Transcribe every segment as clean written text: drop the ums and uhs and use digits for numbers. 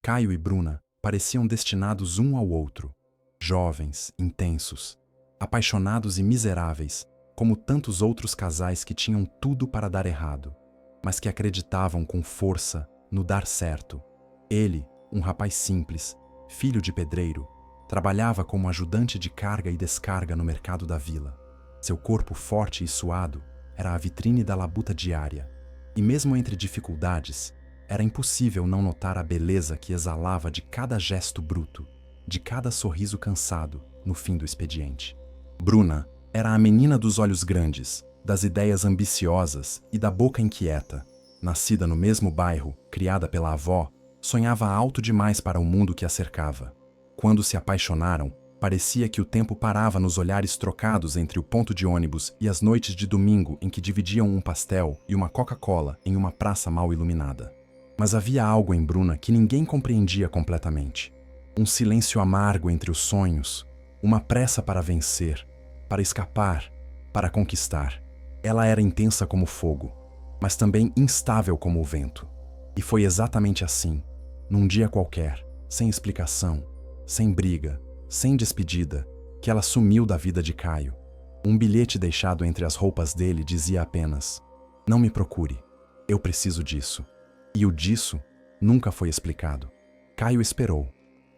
Caio e Bruna pareciam destinados um ao outro. Jovens, intensos, apaixonados e miseráveis, como tantos outros casais que tinham tudo para dar errado, mas que acreditavam com força no dar certo. Ele, um rapaz simples, filho de pedreiro, trabalhava como ajudante de carga e descarga no mercado da vila. Seu corpo forte e suado era a vitrine da labuta diária, e mesmo entre dificuldades, era impossível não notar a beleza que exalava de cada gesto bruto, de cada sorriso cansado no fim do expediente. Bruna era a menina dos olhos grandes, das ideias ambiciosas e da boca inquieta. Nascida no mesmo bairro, criada pela avó, sonhava alto demais para o mundo que a cercava. Quando se apaixonaram, parecia que o tempo parava nos olhares trocados entre o ponto de ônibus e as noites de domingo em que dividiam um pastel e uma Coca-Cola em uma praça mal iluminada. Mas havia algo em Bruna que ninguém compreendia completamente. Um silêncio amargo entre os sonhos, uma pressa para vencer, para escapar, para conquistar. Ela era intensa como fogo, mas também instável como o vento. E foi exatamente assim, num dia qualquer, sem explicação, sem briga, sem despedida, que ela sumiu da vida de Caio. Um bilhete deixado entre as roupas dele dizia apenas: "Não me procure, eu preciso disso." E o disso nunca foi explicado. Caio esperou,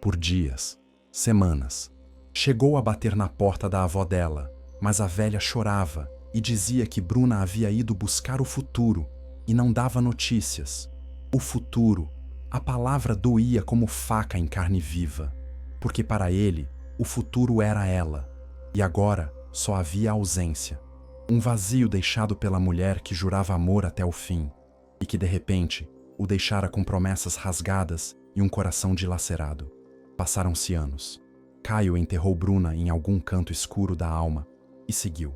por dias, semanas. Chegou a bater na porta da avó dela, mas a velha chorava e dizia que Bruna havia ido buscar o futuro e não dava notícias. O futuro, a palavra doía como faca em carne viva, porque para ele o futuro era ela, e agora só havia ausência. Um vazio deixado pela mulher que jurava amor até o fim, e que de repente o deixara com promessas rasgadas e um coração dilacerado. Passaram-se anos. Caio enterrou Bruna em algum canto escuro da alma e seguiu.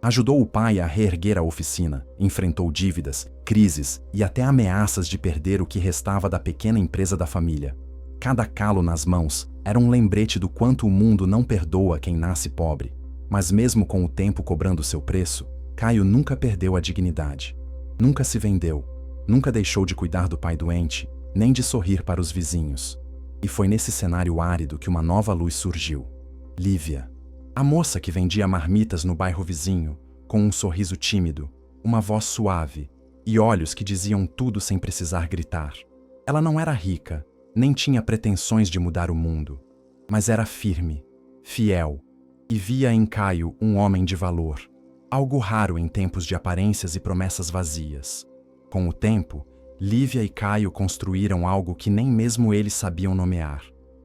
Ajudou o pai a reerguer a oficina, enfrentou dívidas, crises e até ameaças de perder o que restava da pequena empresa da família. Cada calo nas mãos era um lembrete do quanto o mundo não perdoa quem nasce pobre. Mas mesmo com o tempo cobrando seu preço, Caio nunca perdeu a dignidade. Nunca se vendeu. Nunca deixou de cuidar do pai doente, nem de sorrir para os vizinhos. E foi nesse cenário árido que uma nova luz surgiu. Lívia, a moça que vendia marmitas no bairro vizinho, com um sorriso tímido, uma voz suave e olhos que diziam tudo sem precisar gritar. Ela não era rica, nem tinha pretensões de mudar o mundo, mas era firme, fiel, e via em Caio um homem de valor, algo raro em tempos de aparências e promessas vazias. Com o tempo, Lívia e Caio construíram algo que nem mesmo eles sabiam nomear.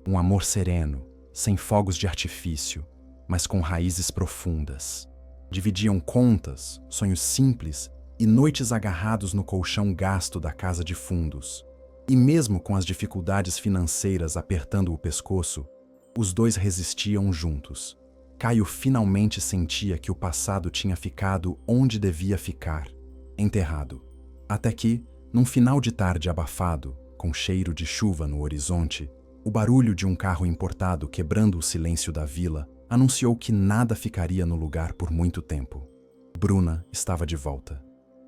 Um amor sereno, sem fogos de artifício, mas com raízes profundas. Dividiam contas, sonhos simples e noites agarrados no colchão gasto da casa de fundos. E mesmo com as dificuldades financeiras apertando o pescoço, os dois resistiam juntos. Caio finalmente sentia que o passado tinha ficado onde devia ficar, enterrado. Até que, num final de tarde abafado, com cheiro de chuva no horizonte, o barulho de um carro importado quebrando o silêncio da vila anunciou que nada ficaria no lugar por muito tempo. Bruna estava de volta.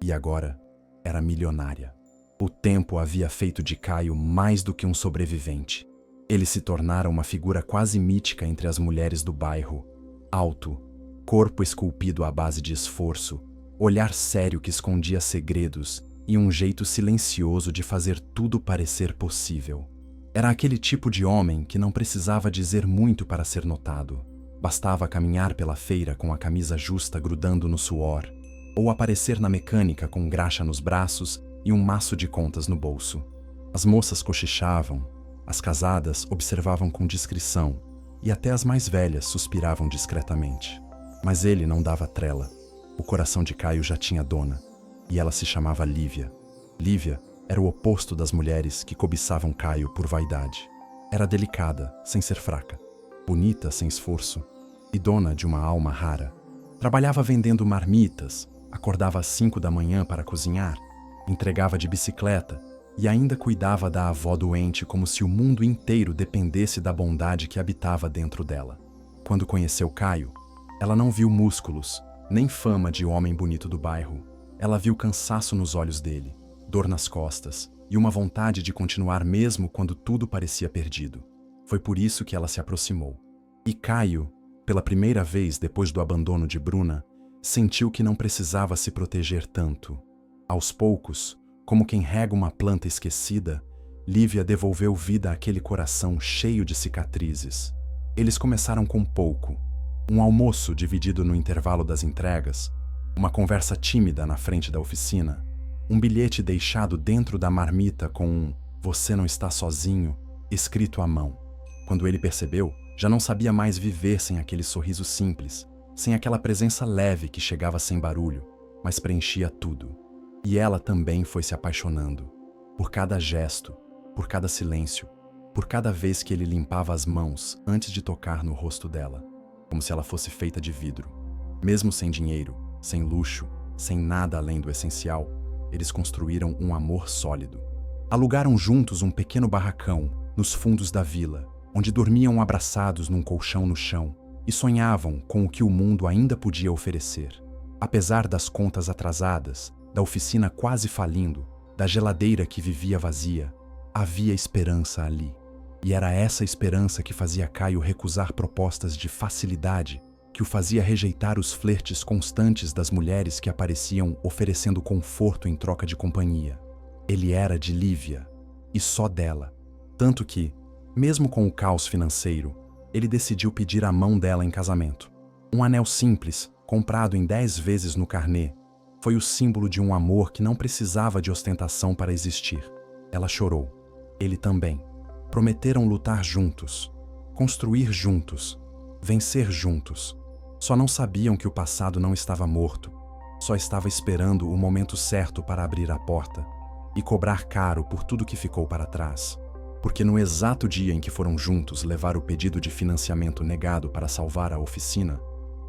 E agora era milionária. O tempo havia feito de Caio mais do que um sobrevivente. Ele se tornara uma figura quase mítica entre as mulheres do bairro. Alto, corpo esculpido à base de esforço, olhar sério que escondia segredos e um jeito silencioso de fazer tudo parecer possível. Era aquele tipo de homem que não precisava dizer muito para ser notado. Bastava caminhar pela feira com a camisa justa grudando no suor, ou aparecer na mecânica com graxa nos braços e um maço de contas no bolso. As moças cochichavam, as casadas observavam com discrição e até as mais velhas suspiravam discretamente. Mas ele não dava trela. O coração de Caio já tinha dona, e ela se chamava Lívia. Lívia era o oposto das mulheres que cobiçavam Caio por vaidade. Era delicada, sem ser fraca, bonita sem esforço e dona de uma alma rara. Trabalhava vendendo marmitas, acordava às 5 da manhã para cozinhar, entregava de bicicleta e ainda cuidava da avó doente como se o mundo inteiro dependesse da bondade que habitava dentro dela. Quando conheceu Caio, ela não viu músculos, nem fama de homem bonito do bairro. Ela viu cansaço nos olhos dele, dor nas costas e uma vontade de continuar mesmo quando tudo parecia perdido. Foi por isso que ela se aproximou. E Caio, pela primeira vez depois do abandono de Bruna, sentiu que não precisava se proteger tanto. Aos poucos, como quem rega uma planta esquecida, Lívia devolveu vida àquele coração cheio de cicatrizes. Eles começaram com pouco: um almoço dividido no intervalo das entregas, uma conversa tímida na frente da oficina, um bilhete deixado dentro da marmita com um "Você não está sozinho" escrito à mão. Quando ele percebeu, já não sabia mais viver sem aquele sorriso simples, sem aquela presença leve que chegava sem barulho, mas preenchia tudo. E ela também foi se apaixonando. Por cada gesto, por cada silêncio, por cada vez que ele limpava as mãos antes de tocar no rosto dela, como se ela fosse feita de vidro. Mesmo sem dinheiro, sem luxo, sem nada além do essencial, eles construíram um amor sólido. Alugaram juntos um pequeno barracão nos fundos da vila, onde dormiam abraçados num colchão no chão e sonhavam com o que o mundo ainda podia oferecer. Apesar das contas atrasadas, da oficina quase falindo, da geladeira que vivia vazia, havia esperança ali. E era essa esperança que fazia Caio recusar propostas de facilidade, que o fazia rejeitar os flertes constantes das mulheres que apareciam oferecendo conforto em troca de companhia. Ele era de Lívia, e só dela. Tanto que, mesmo com o caos financeiro, ele decidiu pedir a mão dela em casamento. Um anel simples, comprado em 10 vezes no carnê, foi o símbolo de um amor que não precisava de ostentação para existir. Ela chorou. Ele também. Prometeram lutar juntos, construir juntos, vencer juntos. Só não sabiam que o passado não estava morto, só estava esperando o momento certo para abrir a porta e cobrar caro por tudo que ficou para trás. Porque no exato dia em que foram juntos levar o pedido de financiamento negado para salvar a oficina,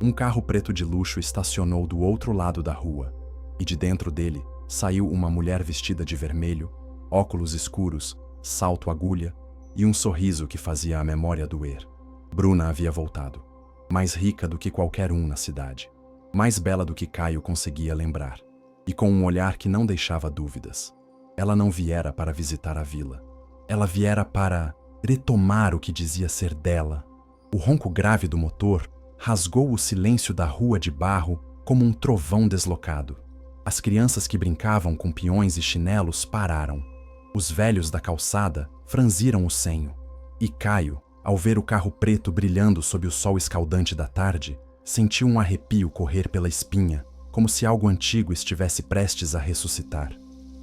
um carro preto de luxo estacionou do outro lado da rua, e de dentro dele saiu uma mulher vestida de vermelho, óculos escuros, salto agulha e um sorriso que fazia a memória doer. Bruna havia voltado, mais rica do que qualquer um na cidade, mais bela do que Caio conseguia lembrar, e com um olhar que não deixava dúvidas. Ela não viera para visitar a vila. Ela viera para retomar o que dizia ser dela. O ronco grave do motor rasgou o silêncio da rua de barro como um trovão deslocado. As crianças que brincavam com peões e chinelos pararam. Os velhos da calçada franziram o senho. E Caio, ao ver o carro preto brilhando sob o sol escaldante da tarde, sentiu um arrepio correr pela espinha, como se algo antigo estivesse prestes a ressuscitar.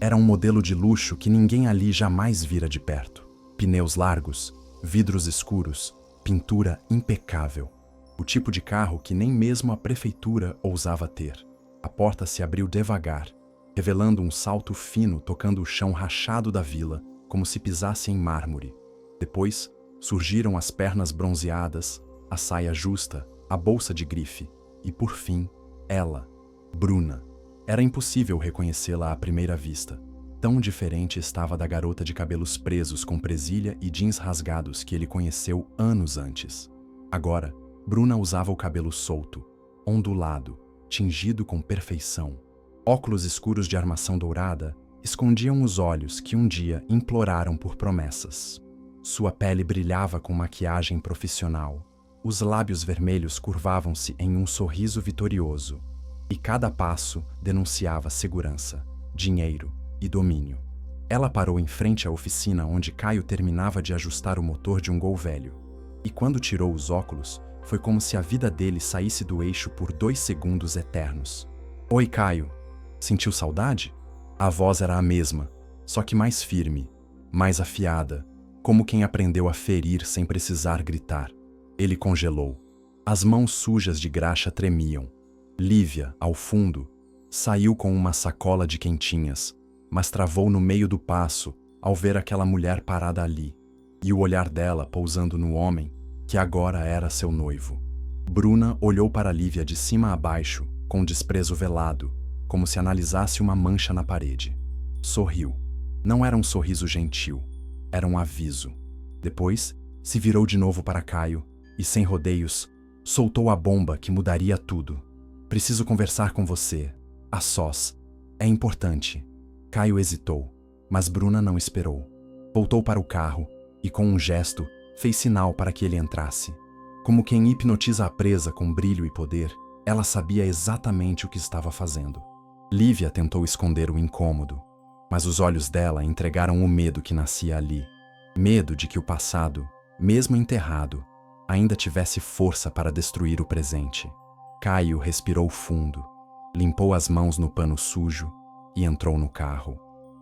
Era um modelo de luxo que ninguém ali jamais vira de perto. Pneus largos, vidros escuros, pintura impecável. O tipo de carro que nem mesmo a prefeitura ousava ter. A porta se abriu devagar, revelando um salto fino tocando o chão rachado da vila, como se pisasse em mármore. Depois, surgiram as pernas bronzeadas, a saia justa, a bolsa de grife e, por fim, ela, Bruna. Era impossível reconhecê-la à primeira vista. Tão diferente estava da garota de cabelos presos com presilha e jeans rasgados que ele conheceu anos antes. Agora, Bruna usava o cabelo solto, ondulado, tingido com perfeição. Óculos escuros de armação dourada escondiam os olhos que um dia imploraram por promessas. Sua pele brilhava com maquiagem profissional. Os lábios vermelhos curvavam-se em um sorriso vitorioso. E cada passo denunciava segurança, dinheiro e domínio. Ela parou em frente à oficina onde Caio terminava de ajustar o motor de um Gol velho. E quando tirou os óculos, foi como se a vida dele saísse do eixo por 2 segundos eternos. "Oi, Caio. Sentiu saudade?" A voz era a mesma, só que mais firme, mais afiada, como quem aprendeu a ferir sem precisar gritar. Ele congelou. As mãos sujas de graxa tremiam. Lívia, ao fundo, saiu com uma sacola de quentinhas, mas travou no meio do passo ao ver aquela mulher parada ali, e o olhar dela pousando no homem, que agora era seu noivo. Bruna olhou para Lívia de cima a baixo, com desprezo velado, como se analisasse uma mancha na parede. Sorriu. Não era um sorriso gentil, era um aviso. Depois, se virou de novo para Caio e, sem rodeios, soltou a bomba que mudaria tudo. "Preciso conversar com você, a sós. É importante." Caio hesitou. Mas Bruna não esperou. Voltou para o carro e, com um gesto, fez sinal para que ele entrasse. Como quem hipnotiza a presa com brilho e poder, ela sabia exatamente o que estava fazendo. Lívia tentou esconder o incômodo, mas os olhos dela entregaram o medo que nascia ali. Medo de que o passado, mesmo enterrado, ainda tivesse força para destruir o presente. Caio respirou fundo, limpou as mãos no pano sujo e entrou no carro.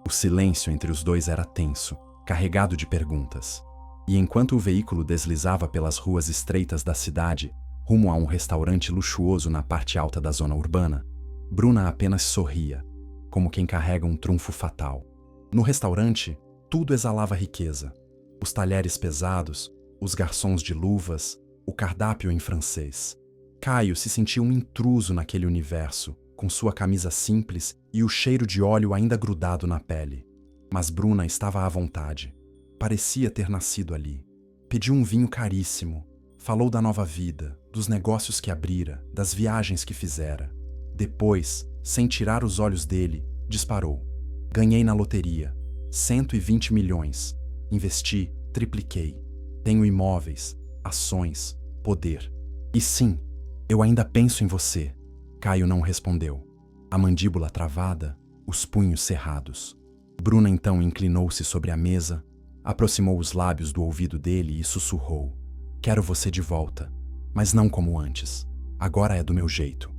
O silêncio entre os dois era tenso, carregado de perguntas. E enquanto o veículo deslizava pelas ruas estreitas da cidade, rumo a um restaurante luxuoso na parte alta da zona urbana, Bruna apenas sorria, como quem carrega um trunfo fatal. No restaurante, tudo exalava riqueza. Os talheres pesados, os garçons de luvas, o cardápio em francês. Caio se sentia um intruso naquele universo, com sua camisa simples e o cheiro de óleo ainda grudado na pele. Mas Bruna estava à vontade. Parecia ter nascido ali. Pediu um vinho caríssimo. Falou da nova vida, dos negócios que abrira, das viagens que fizera. Depois, sem tirar os olhos dele, disparou. Ganhei na loteria. 120 milhões. Investi, tripliquei. Tenho imóveis, ações, poder. E sim, eu ainda penso em você. Caio não respondeu. A mandíbula travada, os punhos cerrados. Bruna então inclinou-se sobre a mesa, aproximou os lábios do ouvido dele e sussurrou. Quero você de volta, mas não como antes. Agora é do meu jeito.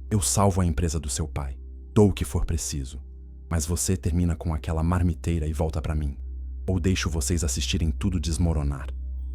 Eu salvo a empresa do seu pai. Dou o que for preciso. Mas você termina com aquela marmiteira e volta pra mim. Ou deixo vocês assistirem tudo desmoronar.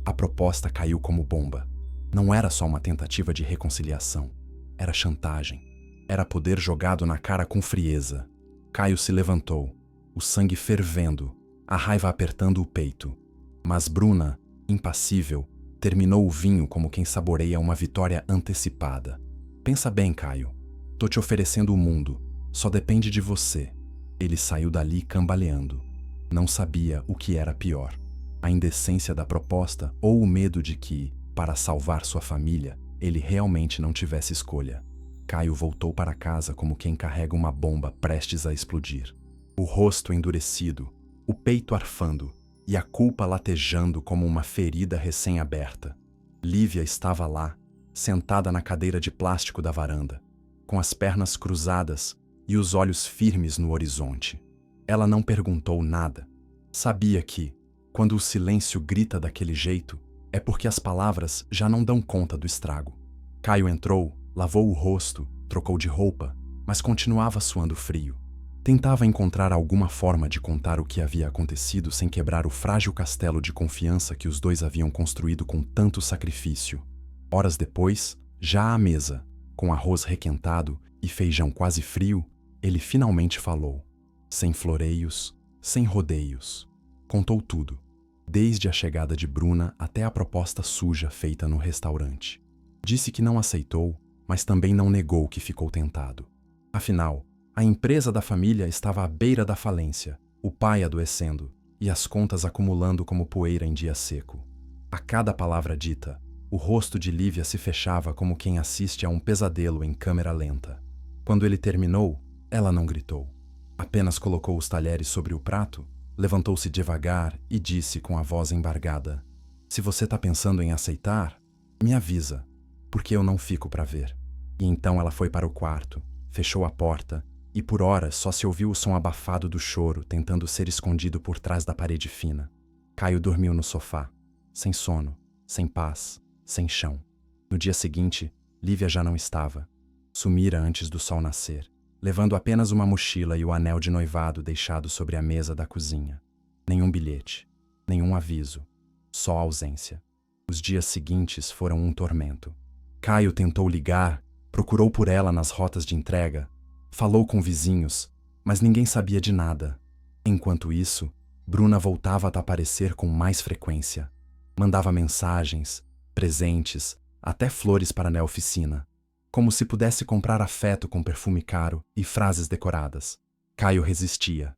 A proposta caiu como bomba. Não era só uma tentativa de reconciliação. Era chantagem. Era poder jogado na cara com frieza. Caio se levantou, o sangue fervendo, a raiva apertando o peito. Mas Bruna, impassível, terminou o vinho como quem saboreia uma vitória antecipada. Pensa bem, Caio. Tô te oferecendo o mundo. Só depende de você. Ele saiu dali cambaleando. Não sabia o que era pior. A indecência da proposta ou o medo de que, para salvar sua família, ele realmente não tivesse escolha. Caio voltou para casa como quem carrega uma bomba prestes a explodir. O rosto endurecido, o peito arfando e a culpa latejando como uma ferida recém-aberta. Lívia estava lá, sentada na cadeira de plástico da varanda, com as pernas cruzadas e os olhos firmes no horizonte. Ela não perguntou nada. Sabia que, quando o silêncio grita daquele jeito, é porque as palavras já não dão conta do estrago. Caio entrou, lavou o rosto, trocou de roupa, mas continuava suando frio. Tentava encontrar alguma forma de contar o que havia acontecido sem quebrar o frágil castelo de confiança que os dois haviam construído com tanto sacrifício. Horas depois, já à mesa, com arroz requentado e feijão quase frio, ele finalmente falou. Sem floreios, sem rodeios. Contou tudo, desde a chegada de Bruna até a proposta suja feita no restaurante. Disse que não aceitou, mas também não negou que ficou tentado. Afinal, a empresa da família estava à beira da falência, o pai adoecendo e as contas acumulando como poeira em dia seco. A cada palavra dita, o rosto de Lívia se fechava como quem assiste a um pesadelo em câmera lenta. Quando ele terminou, ela não gritou. Apenas colocou os talheres sobre o prato, levantou-se devagar e disse com a voz embargada: Se você tá pensando em aceitar, me avisa, porque eu não fico para ver. E então ela foi para o quarto, fechou a porta e por horas só se ouviu o som abafado do choro tentando ser escondido por trás da parede fina. Caio dormiu no sofá, sem sono, sem paz, sem chão. No dia seguinte, Lívia já não estava. Sumira antes do sol nascer, levando apenas uma mochila e o anel de noivado deixado sobre a mesa da cozinha. Nenhum bilhete, nenhum aviso, só ausência. Os dias seguintes foram um tormento. Caio tentou ligar, procurou por ela nas rotas de entrega, falou com vizinhos, mas ninguém sabia de nada. Enquanto isso, Bruna voltava a aparecer com mais frequência. Mandava mensagens, presentes, até flores para na oficina, como se pudesse comprar afeto com perfume caro e frases decoradas. Caio resistia,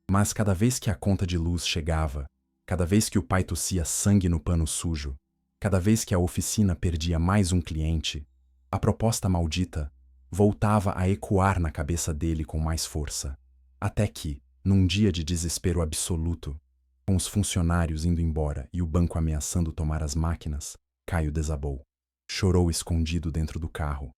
mas cada vez que a conta de luz chegava, cada vez que o pai tossia sangue no pano sujo, cada vez que a oficina perdia mais um cliente, a proposta maldita voltava a ecoar na cabeça dele com mais força. Até que, Num dia de desespero absoluto, com os funcionários indo embora e o banco ameaçando tomar as máquinas, Caio desabou. Chorou escondido dentro do carro,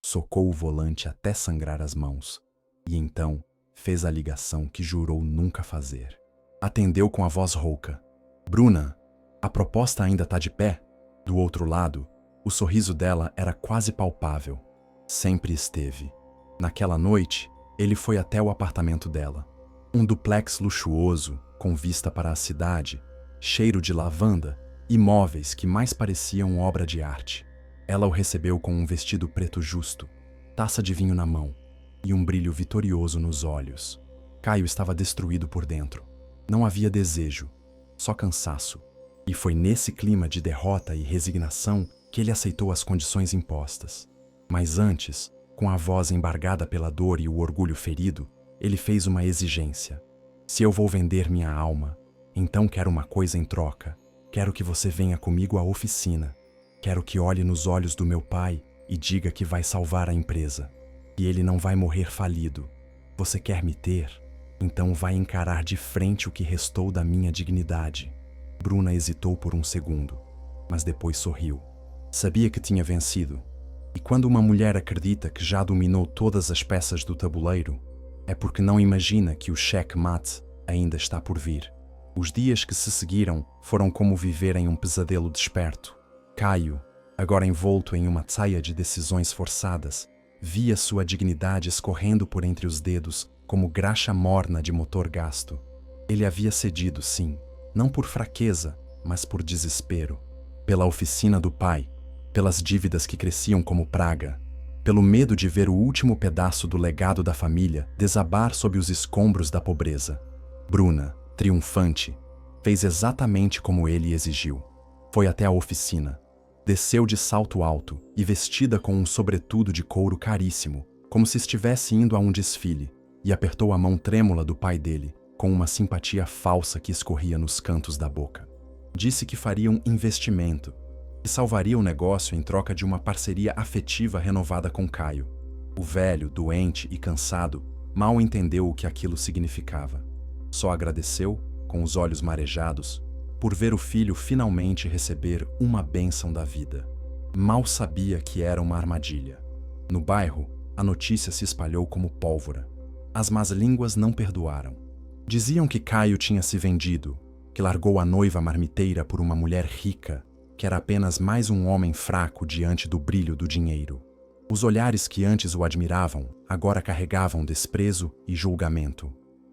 socou o volante até sangrar as mãos e então fez a ligação que jurou nunca fazer. Atendeu com a voz rouca. Bruna, a proposta ainda tá de pé? Do outro lado, o sorriso dela era quase palpável. Sempre esteve. Naquela noite, ele foi até o apartamento dela. Um duplex luxuoso, com vista para a cidade, cheiro de lavanda e móveis que mais pareciam obra de arte. Ela o recebeu com um vestido preto justo, taça de vinho na mão e um brilho vitorioso nos olhos. Caio estava destruído por dentro. Não havia desejo, só cansaço. E foi nesse clima de derrota e resignação que ele aceitou as condições impostas. Mas antes, com a voz embargada pela dor e o orgulho ferido, ele fez uma exigência. Se eu vou vender minha alma, então quero uma coisa em troca. Quero que você venha comigo à oficina. Quero que olhe nos olhos do meu pai e diga que vai salvar a empresa. E ele não vai morrer falido. Você quer me ter? Então vai encarar de frente o que restou da minha dignidade. Bruna hesitou por um segundo, mas depois sorriu. Sabia que tinha vencido. E quando uma mulher acredita que já dominou todas as peças do tabuleiro, é porque não imagina que o checkmate ainda está por vir. Os dias que se seguiram foram como viver em um pesadelo desperto. Caio, agora envolto em uma saia de decisões forçadas, via sua dignidade escorrendo por entre os dedos como graxa morna de motor gasto. Ele havia cedido, sim, não por fraqueza, mas por desespero. Pela oficina do pai, pelas dívidas que cresciam como praga, pelo medo de ver o último pedaço do legado da família desabar sob os escombros da pobreza. Bruna, triunfante, fez exatamente como ele exigiu. Foi até a oficina. Desceu de salto alto e vestida com um sobretudo de couro caríssimo, como se estivesse indo a um desfile, e apertou a mão trêmula do pai dele, com uma simpatia falsa que escorria nos cantos da boca. Disse que faria um investimento, que salvaria o negócio em troca de uma parceria afetiva renovada com Caio. O velho, doente e cansado, mal entendeu o que aquilo significava. Só agradeceu, com os olhos marejados, por ver o filho finalmente receber uma bênção da vida. Mal sabia que era uma armadilha. No bairro, a notícia se espalhou como pólvora. As más línguas não perdoaram. Diziam que Caio tinha se vendido, que largou a noiva marmiteira por uma mulher rica, que era apenas mais um homem fraco diante do brilho do dinheiro. Os olhares que antes o admiravam, agora carregavam desprezo e julgamento.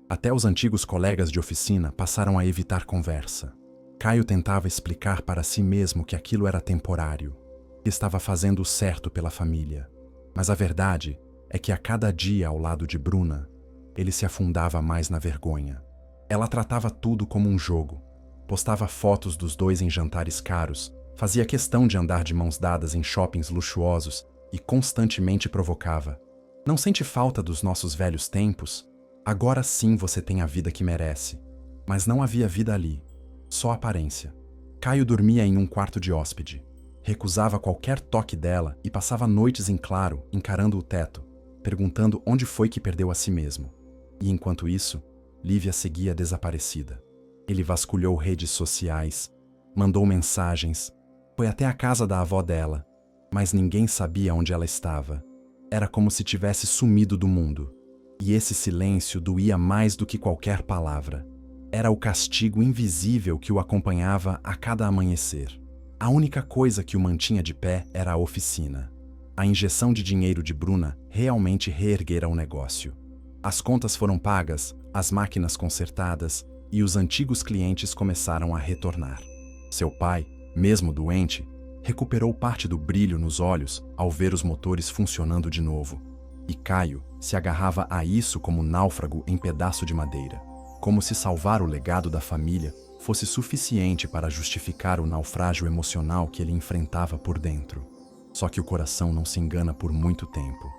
Até os antigos colegas de oficina passaram a evitar conversa. Caio tentava explicar para si mesmo que aquilo era temporário, que estava fazendo o certo pela família. Mas a verdade é que a cada dia ao lado de Bruna, ele se afundava mais na vergonha. Ela tratava tudo como um jogo. Postava fotos dos dois em jantares caros, fazia questão de andar de mãos dadas em shoppings luxuosos e constantemente provocava. Não sente falta dos nossos velhos tempos? Agora sim você tem a vida que merece. Mas não havia vida ali. Só aparência. Caio dormia em um quarto de hóspede. Recusava qualquer toque dela e passava noites em claro, encarando o teto, perguntando onde foi que perdeu a si mesmo. E enquanto isso, Lívia seguia desaparecida. Ele vasculhou redes sociais, mandou mensagens, foi até a casa da avó dela, mas ninguém sabia onde ela estava. Era como se tivesse sumido do mundo. E esse silêncio doía mais do que qualquer palavra. Era o castigo invisível que o acompanhava a cada amanhecer. A única coisa que o mantinha de pé era a oficina. A injeção de dinheiro de Bruna realmente reerguera o negócio. As contas foram pagas, as máquinas consertadas e os antigos clientes começaram a retornar. Seu pai, mesmo doente, recuperou parte do brilho nos olhos ao ver os motores funcionando de novo. E Caio se agarrava a isso como náufrago em pedaço de madeira. Como se salvar o legado da família fosse suficiente para justificar o naufrágio emocional que ele enfrentava por dentro. Só que o coração não se engana por muito tempo.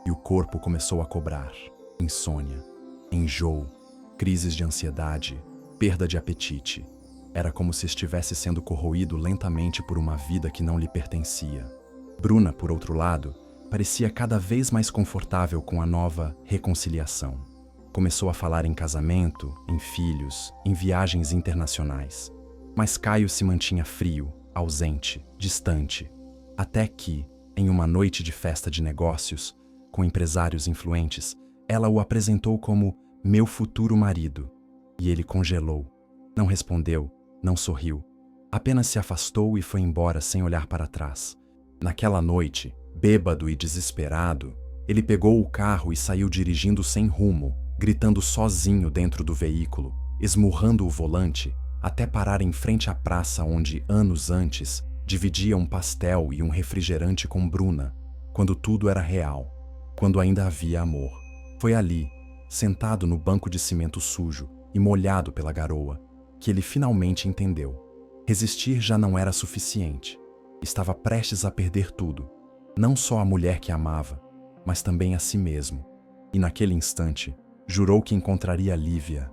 E o corpo começou a cobrar. Insônia, enjoo, crises de ansiedade, perda de apetite. Era como se estivesse sendo corroído lentamente por uma vida que não lhe pertencia. Bruna, por outro lado, parecia cada vez mais confortável com a nova reconciliação. Começou a falar em casamento, em filhos, em viagens internacionais. Mas Caio se mantinha frio, ausente, distante. Até que, em uma noite de festa de negócios, com empresários influentes, ela o apresentou como meu futuro marido. E ele congelou. Não respondeu, não sorriu. Apenas se afastou e foi embora sem olhar para trás. Naquela noite, bêbado e desesperado, ele pegou o carro e saiu dirigindo sem rumo, gritando sozinho dentro do veículo, esmurrando o volante, até parar em frente à praça onde, anos antes, dividia um pastel e um refrigerante com Bruna, quando tudo era real, quando ainda havia amor. Foi ali, sentado no banco de cimento sujo e molhado pela garoa, que ele finalmente entendeu. Resistir já não era suficiente. Estava prestes a perder tudo, não só a mulher que amava, mas também a si mesmo. E naquele instante, jurou que encontraria Lívia,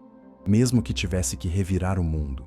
mesmo que tivesse que revirar o mundo,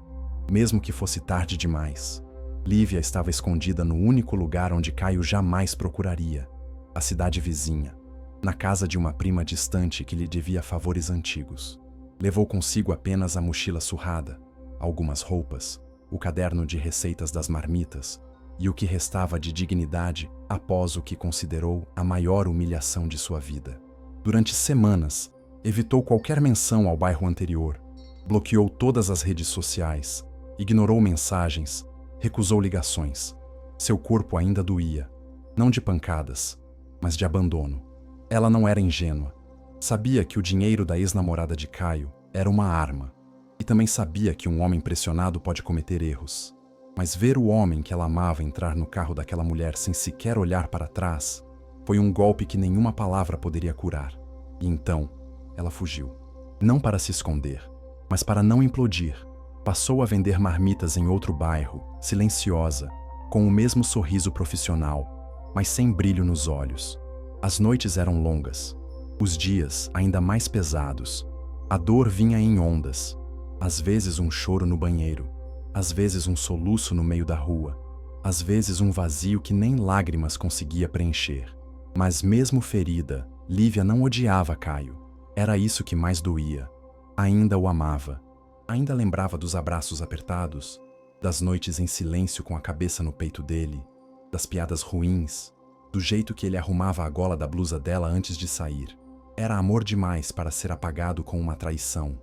mesmo que fosse tarde demais. Lívia estava escondida no único lugar onde Caio jamais procuraria, a cidade vizinha, na casa de uma prima distante que lhe devia favores antigos. Levou consigo apenas a mochila surrada, algumas roupas, o caderno de receitas das marmitas e o que restava de dignidade após o que considerou a maior humilhação de sua vida. Durante semanas, evitou qualquer menção ao bairro anterior, bloqueou todas as redes sociais, ignorou mensagens, recusou ligações. Seu corpo ainda doía, não de pancadas, mas de abandono. Ela não era ingênua. Sabia que o dinheiro da ex-namorada de Caio era uma arma, e também sabia que um homem pressionado pode cometer erros. Mas ver o homem que ela amava entrar no carro daquela mulher sem sequer olhar para trás foi um golpe que nenhuma palavra poderia curar. E então, ela fugiu. Não para se esconder, mas para não implodir. Passou a vender marmitas em outro bairro, silenciosa, com o mesmo sorriso profissional, mas sem brilho nos olhos. As noites eram longas, os dias ainda mais pesados. A dor vinha em ondas, às vezes um choro no banheiro, às vezes um soluço no meio da rua, às vezes um vazio que nem lágrimas conseguia preencher. Mas mesmo ferida, Lívia não odiava Caio. Era isso que mais doía. Ainda o amava. Ainda lembrava dos abraços apertados, das noites em silêncio com a cabeça no peito dele, das piadas ruins, do jeito que ele arrumava a gola da blusa dela antes de sair. Era amor demais para ser apagado com uma traição,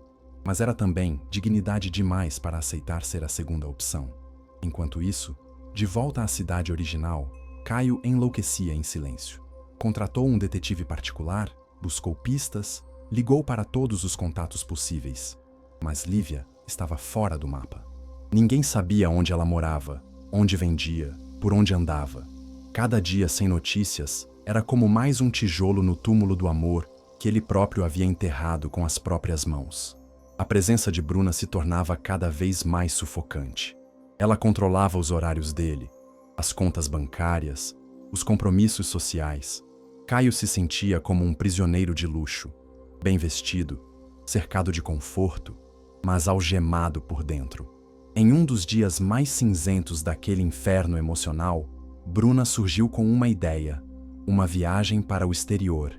mas era também dignidade demais para aceitar ser a segunda opção. Enquanto isso, de volta à cidade original, Caio enlouquecia em silêncio. Contratou um detetive particular, buscou pistas, ligou para todos os contatos possíveis. Mas Lívia estava fora do mapa. Ninguém sabia onde ela morava, onde vendia, por onde andava. Cada dia sem notícias era como mais um tijolo no túmulo do amor que ele próprio havia enterrado com as próprias mãos. A presença de Bruna se tornava cada vez mais sufocante. Ela controlava os horários dele, as contas bancárias, os compromissos sociais. Caio se sentia como um prisioneiro de luxo, bem vestido, cercado de conforto, mas algemado por dentro. Em um dos dias mais cinzentos daquele inferno emocional, Bruna surgiu com uma ideia, uma viagem para o exterior.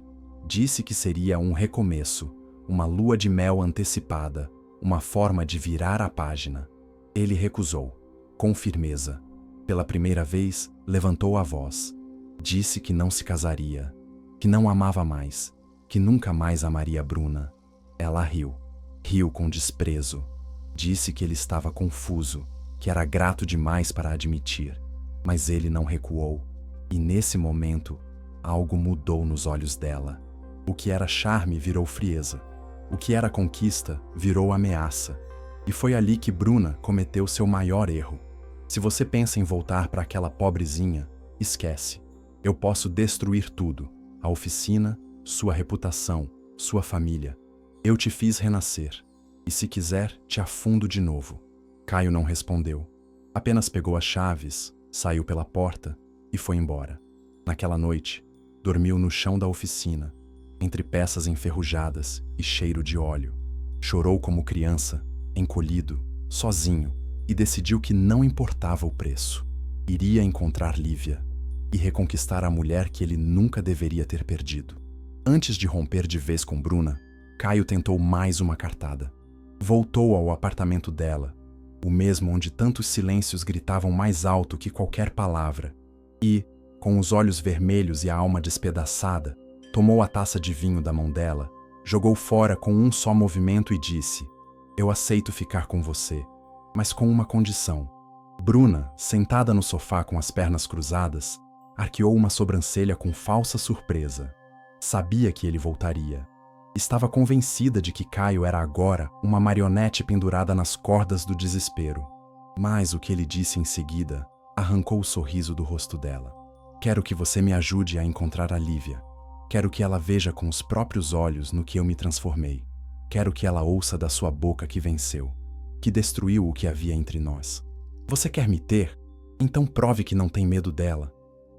Disse que seria um recomeço, uma lua de mel antecipada, uma forma de virar a página. Ele recusou, com firmeza. Pela primeira vez, levantou a voz. Disse que não se casaria, que não amava mais, que nunca mais amaria Bruna. Ela riu. Riu com desprezo. Disse que ele estava confuso, que era grato demais para admitir. Mas ele não recuou. E nesse momento, algo mudou nos olhos dela. O que era charme virou frieza. O que era conquista virou ameaça. E foi ali que Bruna cometeu seu maior erro. Se você pensa em voltar para aquela pobrezinha, esquece. Eu posso destruir tudo. A oficina, sua reputação, sua família. Eu te fiz renascer. E se quiser, te afundo de novo. Caio não respondeu. Apenas pegou as chaves, saiu pela porta e foi embora. Naquela noite, dormiu no chão da oficina, entre peças enferrujadas e cheiro de óleo. Chorou como criança, encolhido, sozinho, e decidiu que não importava o preço. Iria encontrar Lívia e reconquistar a mulher que ele nunca deveria ter perdido. Antes de romper de vez com Bruna, Caio tentou mais uma cartada. Voltou ao apartamento dela, o mesmo onde tantos silêncios gritavam mais alto que qualquer palavra, e, com os olhos vermelhos e a alma despedaçada, tomou a taça de vinho da mão dela, jogou fora com um só movimento e disse: "Eu aceito ficar com você, mas com uma condição." Bruna, sentada no sofá com as pernas cruzadas, arqueou uma sobrancelha com falsa surpresa. Sabia que ele voltaria. Estava convencida de que Caio era agora uma marionete pendurada nas cordas do desespero. Mas o que ele disse em seguida arrancou o sorriso do rosto dela. "Quero que você me ajude a encontrar a Lívia. Quero que ela veja com os próprios olhos no que eu me transformei. Quero que ela ouça da sua boca que venceu, que destruiu o que havia entre nós. Você quer me ter? Então prove que não tem medo dela."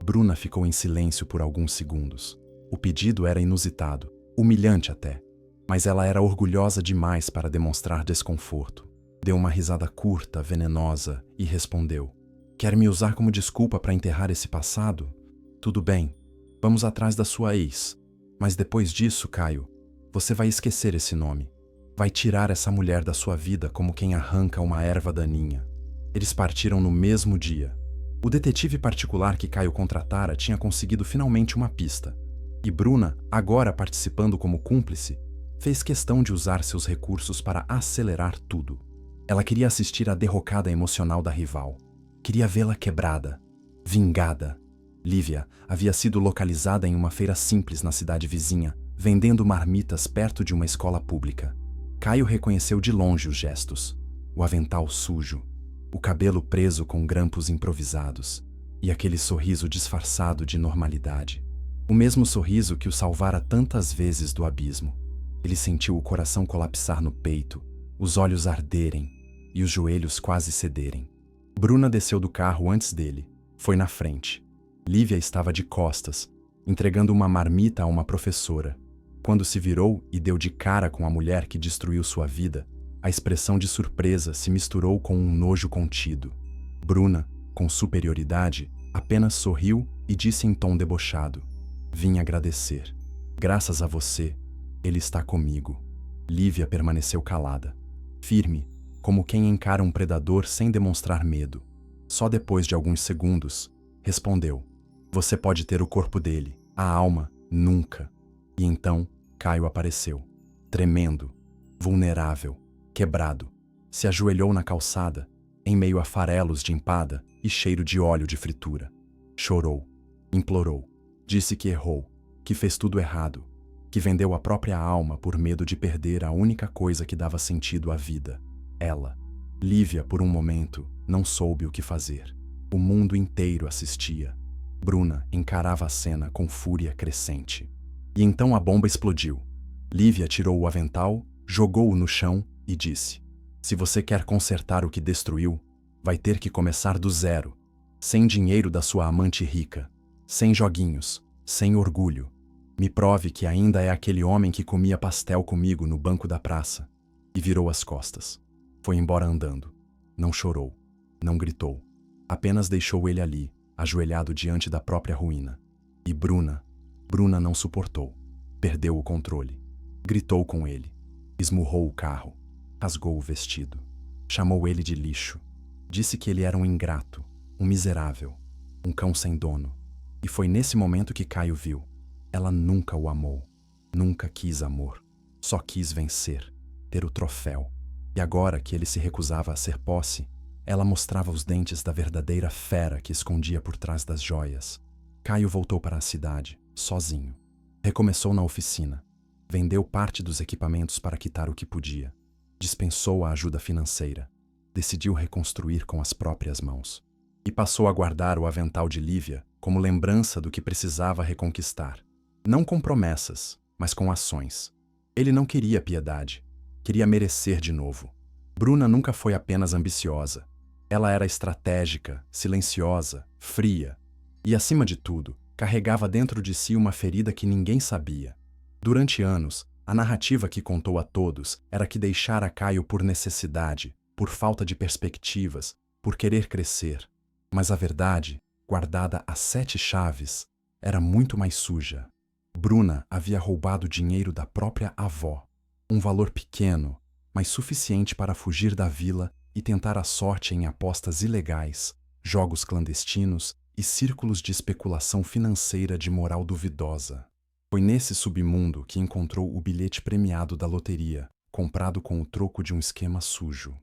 Bruna ficou em silêncio por alguns segundos. O pedido era inusitado, humilhante até, mas ela era orgulhosa demais para demonstrar desconforto. Deu uma risada curta, venenosa, e respondeu: "Quer me usar como desculpa para enterrar esse passado? Tudo bem, vamos atrás da sua ex. Mas depois disso, Caio, você vai esquecer esse nome. Vai tirar essa mulher da sua vida como quem arranca uma erva daninha." Eles partiram no mesmo dia. O detetive particular que Caio contratara tinha conseguido finalmente uma pista. E Bruna, agora participando como cúmplice, fez questão de usar seus recursos para acelerar tudo. Ela queria assistir à derrocada emocional da rival. Queria vê-la quebrada, vingada. Lívia havia sido localizada em uma feira simples na cidade vizinha, vendendo marmitas perto de uma escola pública. Caio reconheceu de longe os gestos: o avental sujo, o cabelo preso com grampos improvisados e aquele sorriso disfarçado de normalidade. O mesmo sorriso que o salvara tantas vezes do abismo. Ele sentiu o coração colapsar no peito, os olhos arderem e os joelhos quase cederem. Bruna desceu do carro antes dele, foi na frente. Lívia estava de costas, entregando uma marmita a uma professora. Quando se virou e deu de cara com a mulher que destruiu sua vida, a expressão de surpresa se misturou com um nojo contido. Bruna, com superioridade, apenas sorriu e disse em tom debochado: "Vim agradecer. Graças a você, ele está comigo." Lívia permaneceu calada, firme, como quem encara um predador sem demonstrar medo. Só depois de alguns segundos, respondeu: "Você pode ter o corpo dele, a alma, nunca." E então, Caio apareceu, tremendo, vulnerável, quebrado. Se ajoelhou na calçada, em meio a farelos de empada e cheiro de óleo de fritura. Chorou, implorou. Disse que errou, que fez tudo errado, que vendeu a própria alma por medo de perder a única coisa que dava sentido à vida. Ela. Lívia, por um momento, não soube o que fazer. O mundo inteiro assistia. Bruna encarava a cena com fúria crescente. E então a bomba explodiu. Lívia tirou o avental, jogou-o no chão e disse: "Se você quer consertar o que destruiu, vai ter que começar do zero, sem dinheiro da sua amante rica, sem joguinhos, sem orgulho. Me prove que ainda é aquele homem que comia pastel comigo no banco da praça." E virou as costas. Foi embora andando. Não chorou, não gritou. Apenas deixou ele ali, ajoelhado diante da própria ruína. E Bruna não suportou. Perdeu o controle. Gritou com ele. Esmurrou o carro. Rasgou o vestido. Chamou ele de lixo. Disse que ele era um ingrato, um miserável, um cão sem dono. E foi nesse momento que Caio viu. Ela nunca o amou. Nunca quis amor. Só quis vencer, ter o troféu. E agora que ele se recusava a ser posse, ela mostrava os dentes da verdadeira fera que escondia por trás das joias. Caio voltou para a cidade, sozinho. Recomeçou na oficina. Vendeu parte dos equipamentos para quitar o que podia. Dispensou a ajuda financeira. Decidiu reconstruir com as próprias mãos. E passou a guardar o avental de Lívia como lembrança do que precisava reconquistar. Não com promessas, mas com ações. Ele não queria piedade. Queria merecer de novo. Bruna nunca foi apenas ambiciosa. Ela era estratégica, silenciosa, fria. E, acima de tudo, carregava dentro de si uma ferida que ninguém sabia. Durante anos, a narrativa que contou a todos era que deixara Caio por necessidade, por falta de perspectivas, por querer crescer. Mas a verdade, guardada a 7 chaves, era muito mais suja. Bruna havia roubado dinheiro da própria avó. Um valor pequeno, mas suficiente para fugir da vila e tentar a sorte em apostas ilegais, jogos clandestinos e círculos de especulação financeira de moral duvidosa. Foi nesse submundo que encontrou o bilhete premiado da loteria, comprado com o troco de um esquema sujo.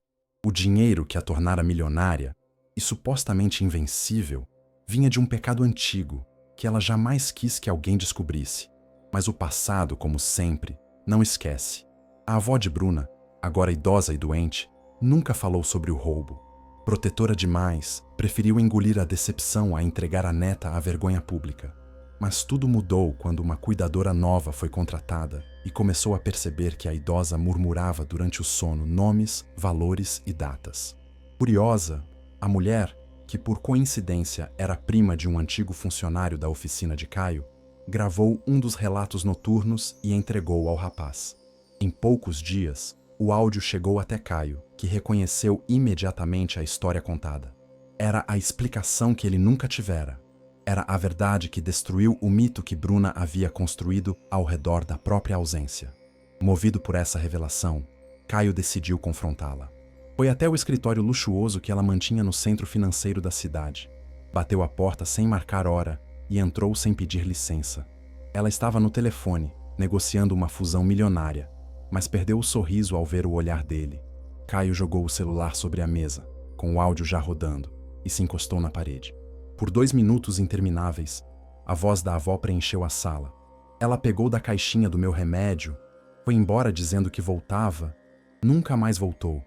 O dinheiro que a tornara milionária, e supostamente invencível, vinha de um pecado antigo, que ela jamais quis que alguém descobrisse. Mas o passado, como sempre, não esquece. A avó de Bruna, agora idosa e doente, nunca falou sobre o roubo. Protetora demais, preferiu engolir a decepção a entregar a neta à vergonha pública. Mas tudo mudou quando uma cuidadora nova foi contratada e começou a perceber que a idosa murmurava durante o sono nomes, valores e datas. Curiosa, a mulher, que por coincidência era prima de um antigo funcionário da oficina de Caio, gravou um dos relatos noturnos e entregou ao rapaz. Em poucos dias, o áudio chegou até Caio, que reconheceu imediatamente a história contada. Era a explicação que ele nunca tivera. Era a verdade que destruiu o mito que Bruna havia construído ao redor da própria ausência. Movido por essa revelação, Caio decidiu confrontá-la. Foi até o escritório luxuoso que ela mantinha no centro financeiro da cidade. Bateu a porta sem marcar hora e entrou sem pedir licença. Ela estava no telefone, negociando uma fusão milionária, mas perdeu o sorriso ao ver o olhar dele. Caio jogou o celular sobre a mesa, com o áudio já rodando, e se encostou na parede. Por 2 minutos intermináveis, a voz da avó preencheu a sala. Ela pegou da caixinha do meu remédio, foi embora dizendo que voltava, nunca mais voltou,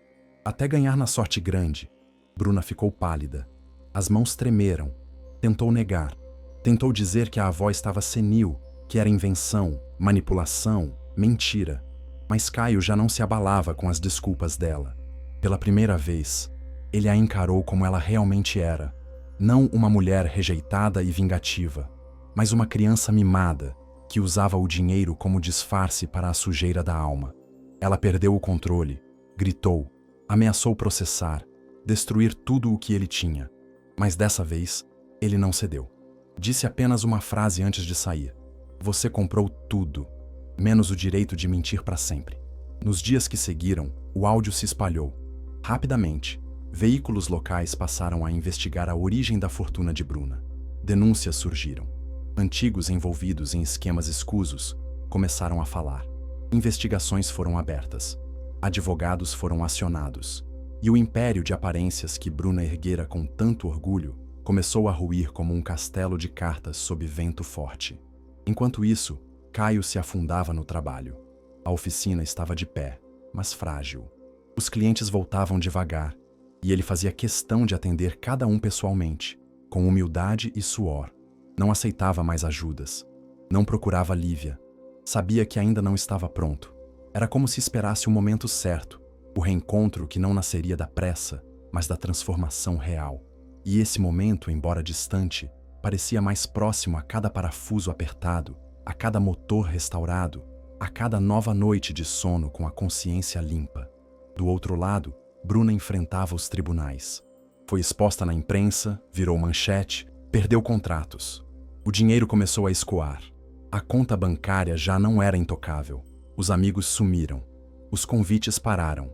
até ganhar na sorte grande. Bruna ficou pálida. As mãos tremeram. Tentou negar. Tentou dizer que a avó estava senil, que era invenção, manipulação, mentira. Mas Caio já não se abalava com as desculpas dela. Pela primeira vez, ele a encarou como ela realmente era. Não uma mulher rejeitada e vingativa, mas uma criança mimada, que usava o dinheiro como disfarce para a sujeira da alma. Ela perdeu o controle, gritou, ameaçou processar, destruir tudo o que ele tinha. Mas dessa vez, ele não cedeu. Disse apenas uma frase antes de sair. Você comprou tudo, menos o direito de mentir para sempre. Nos dias que seguiram, o áudio se espalhou. Rapidamente, veículos locais passaram a investigar a origem da fortuna de Bruna. Denúncias surgiram. Antigos envolvidos em esquemas escusos começaram a falar. Investigações foram abertas. Advogados foram acionados. E o império de aparências que Bruna erguera com tanto orgulho começou a ruir como um castelo de cartas sob vento forte. Enquanto isso, Caio se afundava no trabalho. A oficina estava de pé, mas frágil. Os clientes voltavam devagar, e ele fazia questão de atender cada um pessoalmente, com humildade e suor. Não aceitava mais ajudas. Não procurava Lívia. Sabia que ainda não estava pronto. Era como se esperasse o momento certo, o reencontro que não nasceria da pressa, mas da transformação real. E esse momento, embora distante, parecia mais próximo a cada parafuso apertado, a cada motor restaurado, a cada nova noite de sono com a consciência limpa. Do outro lado, Bruna enfrentava os tribunais. Foi exposta na imprensa, virou manchete, perdeu contratos. O dinheiro começou a escoar. A conta bancária já não era intocável. Os amigos sumiram. Os convites pararam.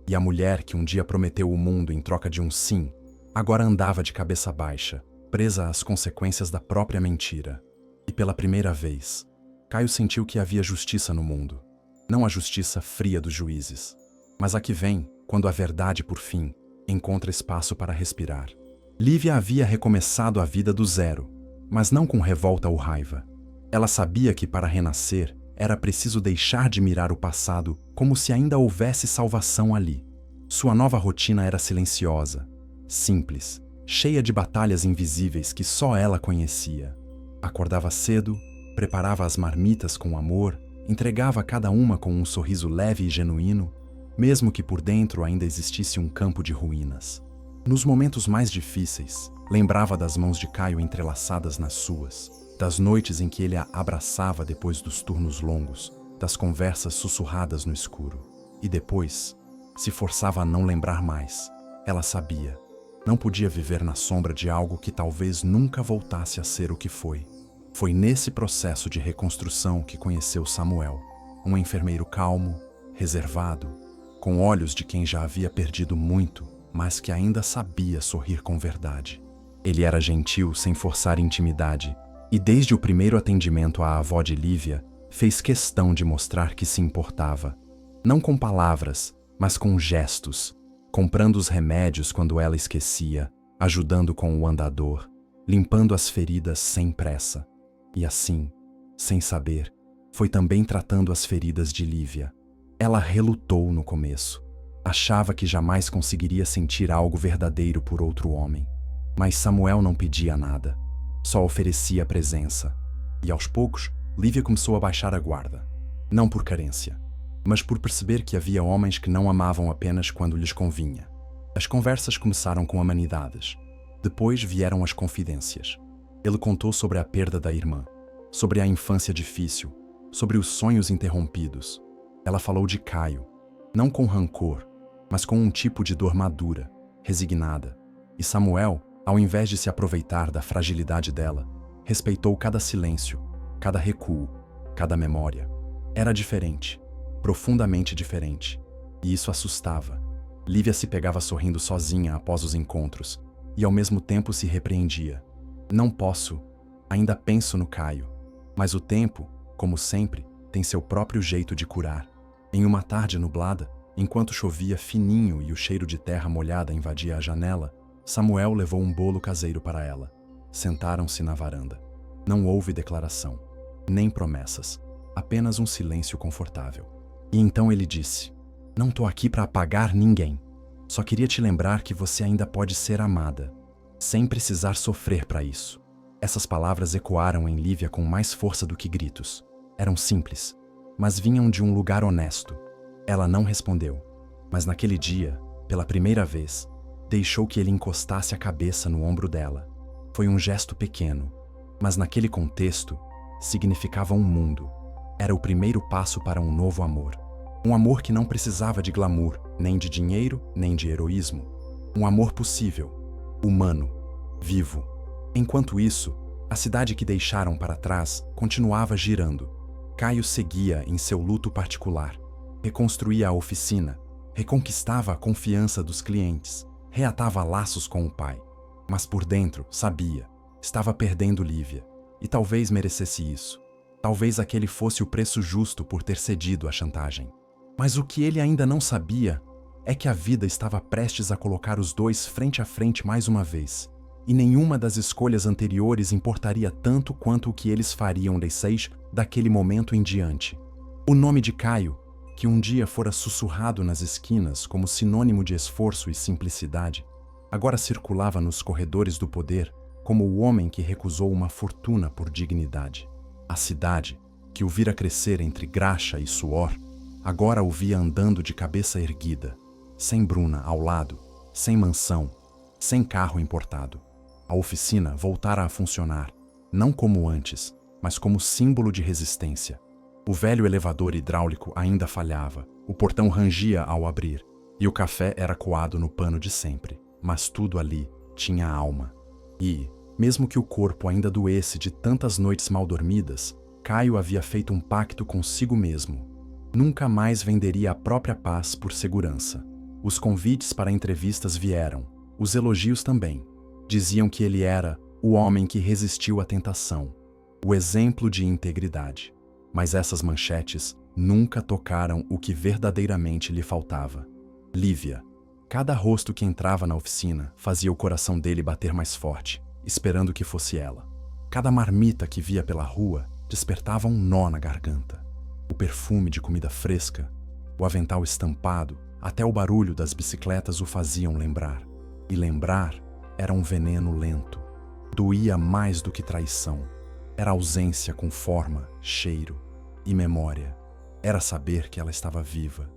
E a mulher que um dia prometeu o mundo em troca de um sim, agora andava de cabeça baixa, presa às consequências da própria mentira. E pela primeira vez, Caio sentiu que havia justiça no mundo. Não a justiça fria dos juízes, mas a que vem quando a verdade, por fim, encontra espaço para respirar. Lívia havia recomeçado a vida do zero, mas não com revolta ou raiva. Ela sabia que para renascer era preciso deixar de mirar o passado como se ainda houvesse salvação ali. Sua nova rotina era silenciosa, simples, cheia de batalhas invisíveis que só ela conhecia. Acordava cedo, preparava as marmitas com amor, entregava cada uma com um sorriso leve e genuíno, mesmo que por dentro ainda existisse um campo de ruínas. Nos momentos mais difíceis, lembrava das mãos de Caio entrelaçadas nas suas, das noites em que ele a abraçava depois dos turnos longos, das conversas sussurradas no escuro. E depois, se forçava a não lembrar mais. Ela sabia. Não podia viver na sombra de algo que talvez nunca voltasse a ser o que foi. Foi nesse processo de reconstrução que conheceu Samuel, um enfermeiro calmo, reservado, com olhos de quem já havia perdido muito, mas que ainda sabia sorrir com verdade. Ele era gentil sem forçar intimidade, e desde o primeiro atendimento à avó de Lívia, fez questão de mostrar que se importava. Não com palavras, mas com gestos, comprando os remédios quando ela esquecia, ajudando com o andador, limpando as feridas sem pressa. E assim, sem saber, foi também tratando as feridas de Lívia. Ela relutou no começo. Achava que jamais conseguiria sentir algo verdadeiro por outro homem. Mas Samuel não pedia nada. Só oferecia presença. E aos poucos, Lívia começou a baixar a guarda. Não por carência, mas por perceber que havia homens que não amavam apenas quando lhes convinha. As conversas começaram com amenidades. Depois vieram as confidências. Ele contou sobre a perda da irmã, sobre a infância difícil, sobre os sonhos interrompidos. Ela falou de Caio, não com rancor, mas com um tipo de dor madura, resignada. E Samuel, ao invés de se aproveitar da fragilidade dela, respeitou cada silêncio, cada recuo, cada memória. Era diferente, profundamente diferente, e isso assustava. Lívia se pegava sorrindo sozinha após os encontros, e ao mesmo tempo se repreendia. Não posso, ainda penso no Caio, mas o tempo, como sempre, tem seu próprio jeito de curar. Em uma tarde nublada, enquanto chovia fininho e o cheiro de terra molhada invadia a janela, Samuel levou um bolo caseiro para ela. Sentaram-se na varanda. Não houve declaração, nem promessas, apenas um silêncio confortável. E então ele disse: "Não tô aqui para apagar ninguém. Só queria te lembrar que você ainda pode ser amada, sem precisar sofrer para isso." Essas palavras ecoaram em Lívia com mais força do que gritos. Eram simples, mas vinham de um lugar honesto. Ela não respondeu, mas naquele dia, pela primeira vez, deixou que ele encostasse a cabeça no ombro dela. Foi um gesto pequeno, mas naquele contexto, significava um mundo. Era o primeiro passo para um novo amor. Um amor que não precisava de glamour, nem de dinheiro, nem de heroísmo. Um amor possível, humano, vivo. Enquanto isso, a cidade que deixaram para trás continuava girando. Caio seguia em seu luto particular. Reconstruía a oficina, reconquistava a confiança dos clientes, reatava laços com o pai. Mas por dentro, sabia, estava perdendo Lívia. E talvez merecesse isso. Talvez aquele fosse o preço justo por ter cedido à chantagem. Mas o que ele ainda não sabia é que a vida estava prestes a colocar os dois frente a frente mais uma vez. E nenhuma das escolhas anteriores importaria tanto quanto o que eles fariam desde daquele momento em diante. O nome de Caio, que um dia fora sussurrado nas esquinas como sinônimo de esforço e simplicidade, agora circulava nos corredores do poder como o homem que recusou uma fortuna por dignidade. A cidade, que o vira crescer entre graxa e suor, agora o via andando de cabeça erguida, sem Bruna ao lado, sem mansão, sem carro importado. A oficina voltara a funcionar, não como antes, mas como símbolo de resistência. O velho elevador hidráulico ainda falhava, o portão rangia ao abrir, e o café era coado no pano de sempre. Mas tudo ali tinha alma. E, mesmo que o corpo ainda doesse de tantas noites mal dormidas, Caio havia feito um pacto consigo mesmo. Nunca mais venderia a própria paz por segurança. Os convites para entrevistas vieram, os elogios também. Diziam que ele era o homem que resistiu à tentação, o exemplo de integridade. Mas essas manchetes nunca tocaram o que verdadeiramente lhe faltava. Lívia. Cada rosto que entrava na oficina fazia o coração dele bater mais forte, esperando que fosse ela. Cada marmita que via pela rua despertava um nó na garganta. O perfume de comida fresca, o avental estampado, até o barulho das bicicletas o faziam lembrar. E lembrar era um veneno lento. Doía mais do que traição. Era ausência com forma, cheiro e memória. Era saber que ela estava viva,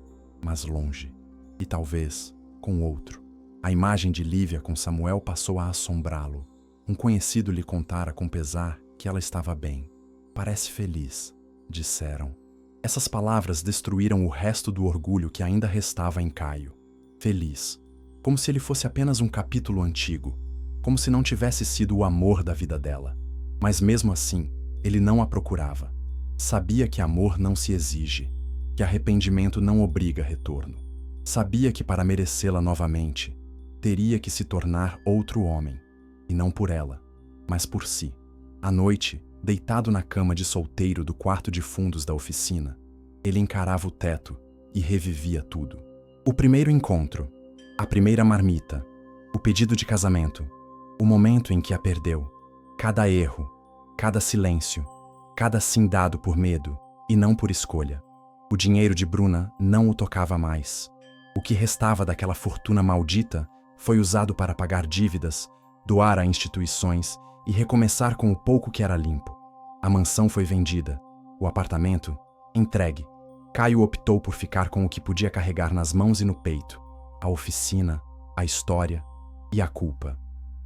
mas longe. E talvez com outro. A imagem de Lívia com Samuel passou a assombrá-lo. Um conhecido lhe contara com pesar que ela estava bem. "Parece feliz", disseram. Essas palavras destruíram o resto do orgulho que ainda restava em Caio. Feliz. Como se ele fosse apenas um capítulo antigo. Como se não tivesse sido o amor da vida dela. Mas mesmo assim, ele não a procurava. Sabia que amor não se exige. Que que arrependimento não obriga retorno. Sabia que para merecê-la novamente, teria que se tornar outro homem, e não por ela, mas por si. À noite, deitado na cama de solteiro do quarto de fundos da oficina, ele encarava o teto e revivia tudo. O primeiro encontro, a primeira marmita, o pedido de casamento, o momento em que a perdeu, cada erro, cada silêncio, cada sim dado por medo e não por escolha. O dinheiro de Bruna não o tocava mais. O que restava daquela fortuna maldita foi usado para pagar dívidas, doar a instituições e recomeçar com o pouco que era limpo. A mansão foi vendida, o apartamento entregue. Caio optou por ficar com o que podia carregar nas mãos e no peito: a oficina, a história e a culpa.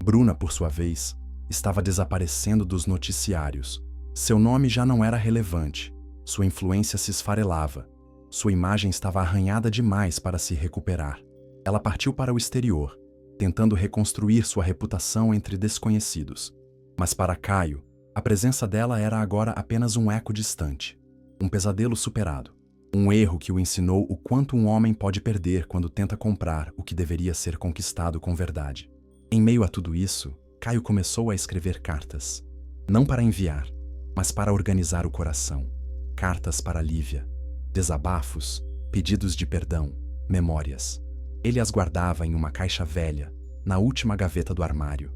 Bruna, por sua vez, estava desaparecendo dos noticiários. Seu nome já não era relevante, sua influência se esfarelava, sua imagem estava arranhada demais para se recuperar. Ela partiu para o exterior, tentando reconstruir sua reputação entre desconhecidos. Mas para Caio, a presença dela era agora apenas um eco distante, um pesadelo superado, um erro que o ensinou o quanto um homem pode perder quando tenta comprar o que deveria ser conquistado com verdade. Em meio a tudo isso, Caio começou a escrever cartas, não para enviar, mas para organizar o coração. Cartas para Lívia, desabafos, pedidos de perdão, memórias. Ele as guardava em uma caixa velha, na última gaveta do armário.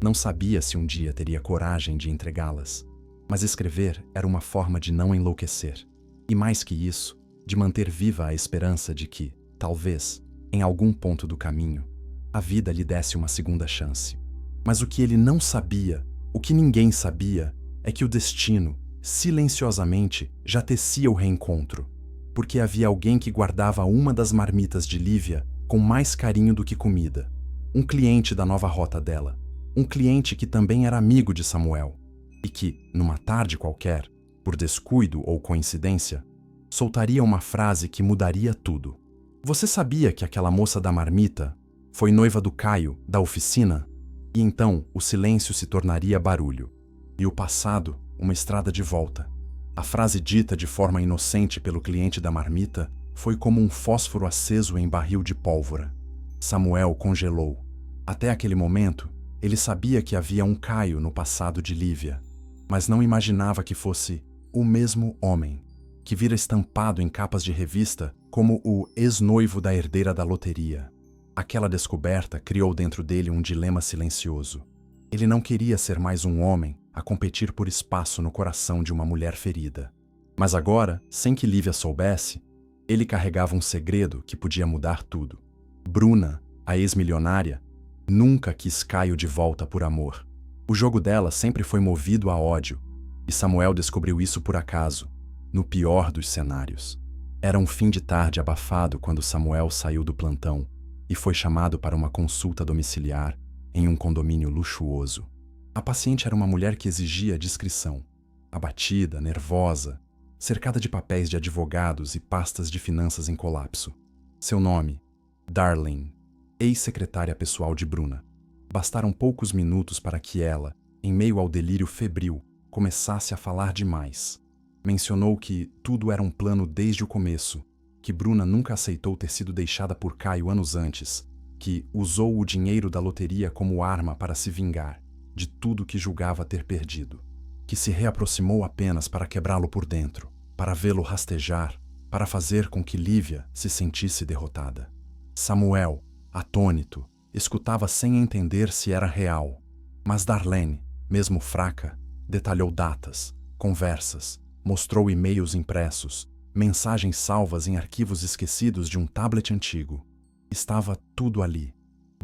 Não sabia se um dia teria coragem de entregá-las, mas escrever era uma forma de não enlouquecer. E mais que isso, de manter viva a esperança de que, talvez, em algum ponto do caminho, a vida lhe desse uma segunda chance. Mas o que ele não sabia, o que ninguém sabia, é que o destino, silenciosamente, já tecia o reencontro, porque havia alguém que guardava uma das marmitas de Lívia com mais carinho do que comida. Um cliente da nova rota dela. Um cliente que também era amigo de Samuel e que, numa tarde qualquer, por descuido ou coincidência, soltaria uma frase que mudaria tudo. Você sabia que aquela moça da marmita foi noiva do Caio, da oficina? E então o silêncio se tornaria barulho, e o passado uma estrada de volta. A frase dita de forma inocente pelo cliente da marmita foi como um fósforo aceso em barril de pólvora. Samuel congelou. Até aquele momento, ele sabia que havia um Caio no passado de Lívia, mas não imaginava que fosse o mesmo homem, que vira estampado em capas de revista como o ex-noivo da herdeira da loteria. Aquela descoberta criou dentro dele um dilema silencioso. Ele não queria ser mais um homem a competir por espaço no coração de uma mulher ferida. Mas agora, sem que Lívia soubesse, ele carregava um segredo que podia mudar tudo. Bruna, a ex-milionária, nunca quis Caio de volta por amor. O jogo dela sempre foi movido a ódio, e Samuel descobriu isso por acaso, no pior dos cenários. Era um fim de tarde abafado quando Samuel saiu do plantão e foi chamado para uma consulta domiciliar em um condomínio luxuoso. A paciente era uma mulher que exigia discrição, abatida, nervosa, cercada de papéis de advogados e pastas de finanças em colapso. Seu nome, Darlene, ex-secretária pessoal de Bruna. Bastaram poucos minutos para que ela, em meio ao delírio febril, começasse a falar demais. Mencionou que tudo era um plano desde o começo, que Bruna nunca aceitou ter sido deixada por Caio anos antes, que usou o dinheiro da loteria como arma para se vingar de tudo que julgava ter perdido, que se reaproximou apenas para quebrá-lo por dentro, para vê-lo rastejar, para fazer com que Lívia se sentisse derrotada. Samuel, atônito, escutava sem entender se era real, mas Darlene, mesmo fraca, detalhou datas, conversas, mostrou e-mails impressos, mensagens salvas em arquivos esquecidos de um tablet antigo. Estava tudo ali.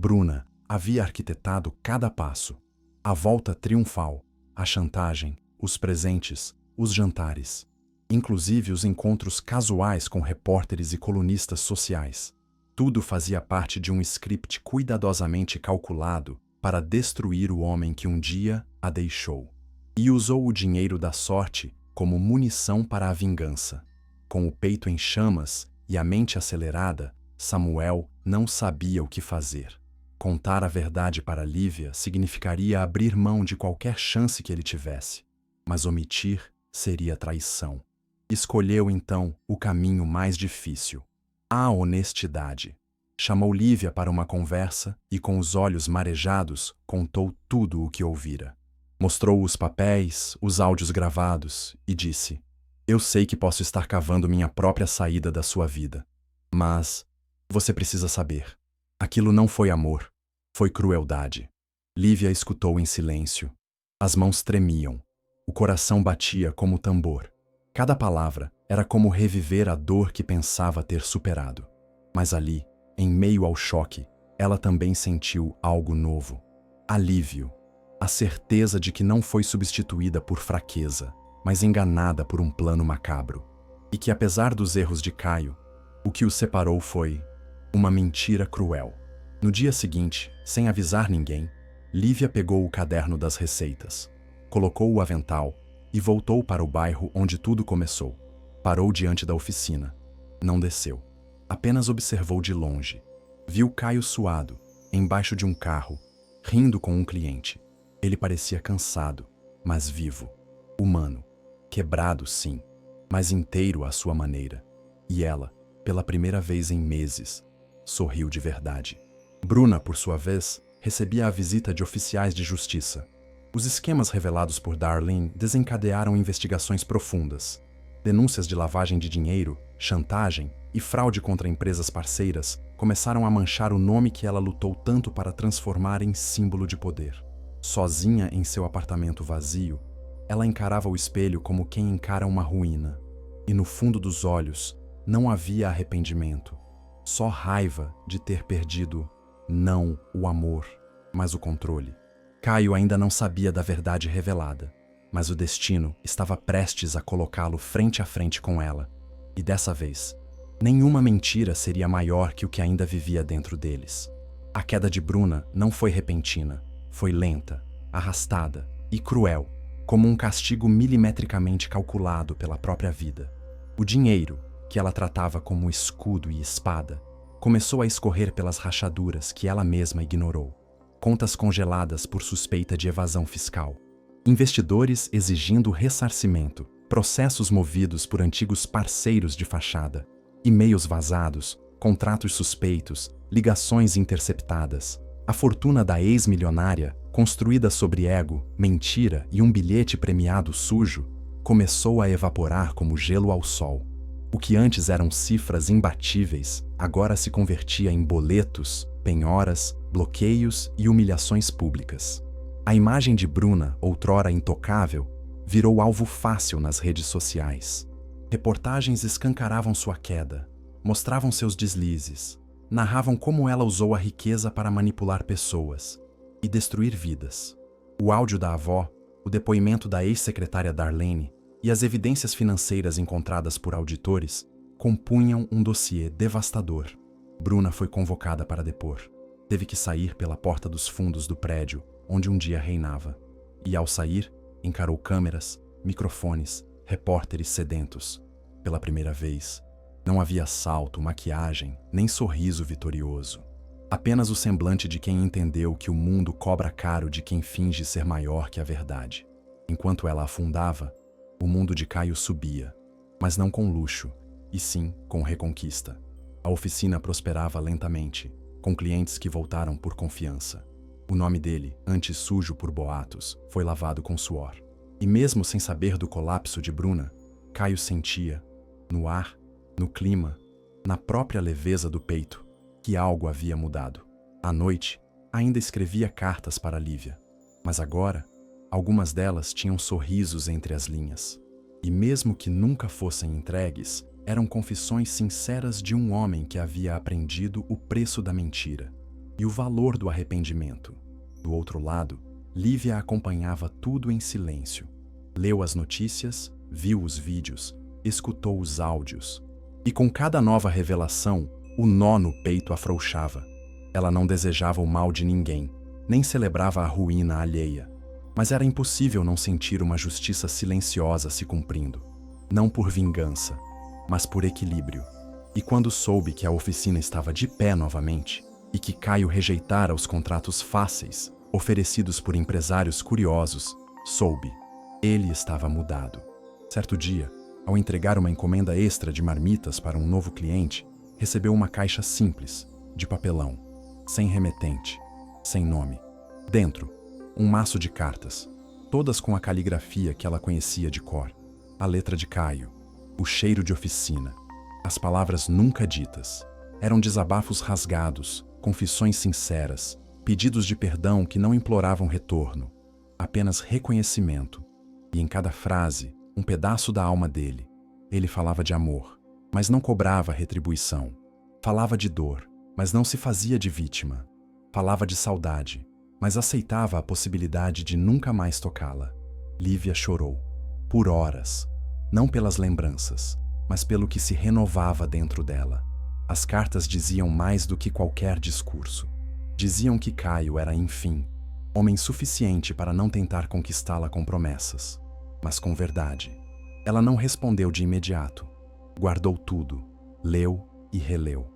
Bruna havia arquitetado cada passo. A volta triunfal, a chantagem, os presentes, os jantares, inclusive os encontros casuais com repórteres e colunistas sociais. Tudo fazia parte de um script cuidadosamente calculado para destruir o homem que um dia a deixou. E usou o dinheiro da sorte como munição para a vingança. Com o peito em chamas e a mente acelerada, Samuel não sabia o que fazer. Contar a verdade para Lívia significaria abrir mão de qualquer chance que ele tivesse, mas omitir seria traição. Escolheu, então, o caminho mais difícil: a honestidade. Chamou Lívia para uma conversa e, com os olhos marejados, contou tudo o que ouvira. Mostrou os papéis, os áudios gravados e disse: Eu sei que posso estar cavando minha própria saída da sua vida. Mas você precisa saber. Aquilo não foi amor, foi crueldade. Lívia escutou em silêncio. As mãos tremiam. O coração batia como tambor. Cada palavra era como reviver a dor que pensava ter superado. Mas ali, em meio ao choque, ela também sentiu algo novo. Alívio. A certeza de que não foi substituída por fraqueza, mas enganada por um plano macabro. E que, apesar dos erros de Caio, o que os separou foi uma mentira cruel. No dia seguinte, sem avisar ninguém, Lívia pegou o caderno das receitas, colocou o avental e voltou para o bairro onde tudo começou. Parou diante da oficina. Não desceu. Apenas observou de longe. Viu Caio suado, embaixo de um carro, rindo com um cliente. Ele parecia cansado, mas vivo, humano, quebrado sim, mas inteiro à sua maneira. E ela, pela primeira vez em meses, sorriu de verdade. Bruna, por sua vez, recebia a visita de oficiais de justiça. Os esquemas revelados por Darlene desencadearam investigações profundas. Denúncias de lavagem de dinheiro, chantagem e fraude contra empresas parceiras começaram a manchar o nome que ela lutou tanto para transformar em símbolo de poder. Sozinha em seu apartamento vazio, ela encarava o espelho como quem encara uma ruína. E no fundo dos olhos não havia arrependimento, só raiva de ter perdido, não o amor, mas o controle. Caio ainda não sabia da verdade revelada, mas o destino estava prestes a colocá-lo frente a frente com ela. E dessa vez, nenhuma mentira seria maior que o que ainda vivia dentro deles. A queda de Bruna não foi repentina, foi lenta, arrastada e cruel, como um castigo milimetricamente calculado pela própria vida. O dinheiro, que ela tratava como escudo e espada, começou a escorrer pelas rachaduras que ela mesma ignorou. Contas congeladas por suspeita de evasão fiscal, investidores exigindo ressarcimento, processos movidos por antigos parceiros de fachada, e-mails vazados, contratos suspeitos, ligações interceptadas. A fortuna da ex-milionária, construída sobre ego, mentira e um bilhete premiado sujo, começou a evaporar como gelo ao sol. O que antes eram cifras imbatíveis, agora se convertia em boletos, penhoras, bloqueios e humilhações públicas. A imagem de Bruna, outrora intocável, virou alvo fácil nas redes sociais. Reportagens escancaravam sua queda, mostravam seus deslizes, narravam como ela usou a riqueza para manipular pessoas e destruir vidas. O áudio da avó, o depoimento da ex-secretária Darlene e as evidências financeiras encontradas por auditores compunham um dossiê devastador. Bruna foi convocada para depor. Teve que sair pela porta dos fundos do prédio onde um dia reinava. E ao sair, encarou câmeras, microfones, repórteres sedentos. Pela primeira vez, não havia salto, maquiagem, nem sorriso vitorioso. Apenas o semblante de quem entendeu que o mundo cobra caro de quem finge ser maior que a verdade. Enquanto ela afundava, o mundo de Caio subia, mas não com luxo, e sim com reconquista. A oficina prosperava lentamente, com clientes que voltaram por confiança. O nome dele, antes sujo por boatos, foi lavado com suor. E mesmo sem saber do colapso de Bruna, Caio sentia, no ar, no clima, na própria leveza do peito, que algo havia mudado. À noite, ainda escrevia cartas para Lívia, mas agora, algumas delas tinham sorrisos entre as linhas. E mesmo que nunca fossem entregues, eram confissões sinceras de um homem que havia aprendido o preço da mentira e o valor do arrependimento. Do outro lado, Lívia acompanhava tudo em silêncio. Leu as notícias, viu os vídeos, escutou os áudios. E com cada nova revelação, o nó no peito afrouxava. Ela não desejava o mal de ninguém, nem celebrava a ruína alheia. Mas era impossível não sentir uma justiça silenciosa se cumprindo. Não por vingança, mas por equilíbrio. E quando soube que a oficina estava de pé novamente, e que Caio rejeitara os contratos fáceis, oferecidos por empresários curiosos, soube. Ele estava mudado. Certo dia, Ao entregar uma encomenda extra de marmitas para um novo cliente, recebeu uma caixa simples, de papelão, sem remetente, sem nome. Dentro, um maço de cartas, todas com a caligrafia que ela conhecia de cor, a letra de Caio, o cheiro de oficina, as palavras nunca ditas. Eram desabafos rasgados, confissões sinceras, pedidos de perdão que não imploravam retorno, apenas reconhecimento. E em cada frase, um pedaço da alma dele. Ele falava de amor, mas não cobrava retribuição. Falava de dor, mas não se fazia de vítima. Falava de saudade, mas aceitava a possibilidade de nunca mais tocá-la. Lívia chorou, por horas, não pelas lembranças, mas pelo que se renovava dentro dela. As cartas diziam mais do que qualquer discurso. Diziam que Caio era, enfim, homem suficiente para não tentar conquistá-la com promessas, mas com verdade. Ela não respondeu de imediato. Guardou tudo, leu e releu.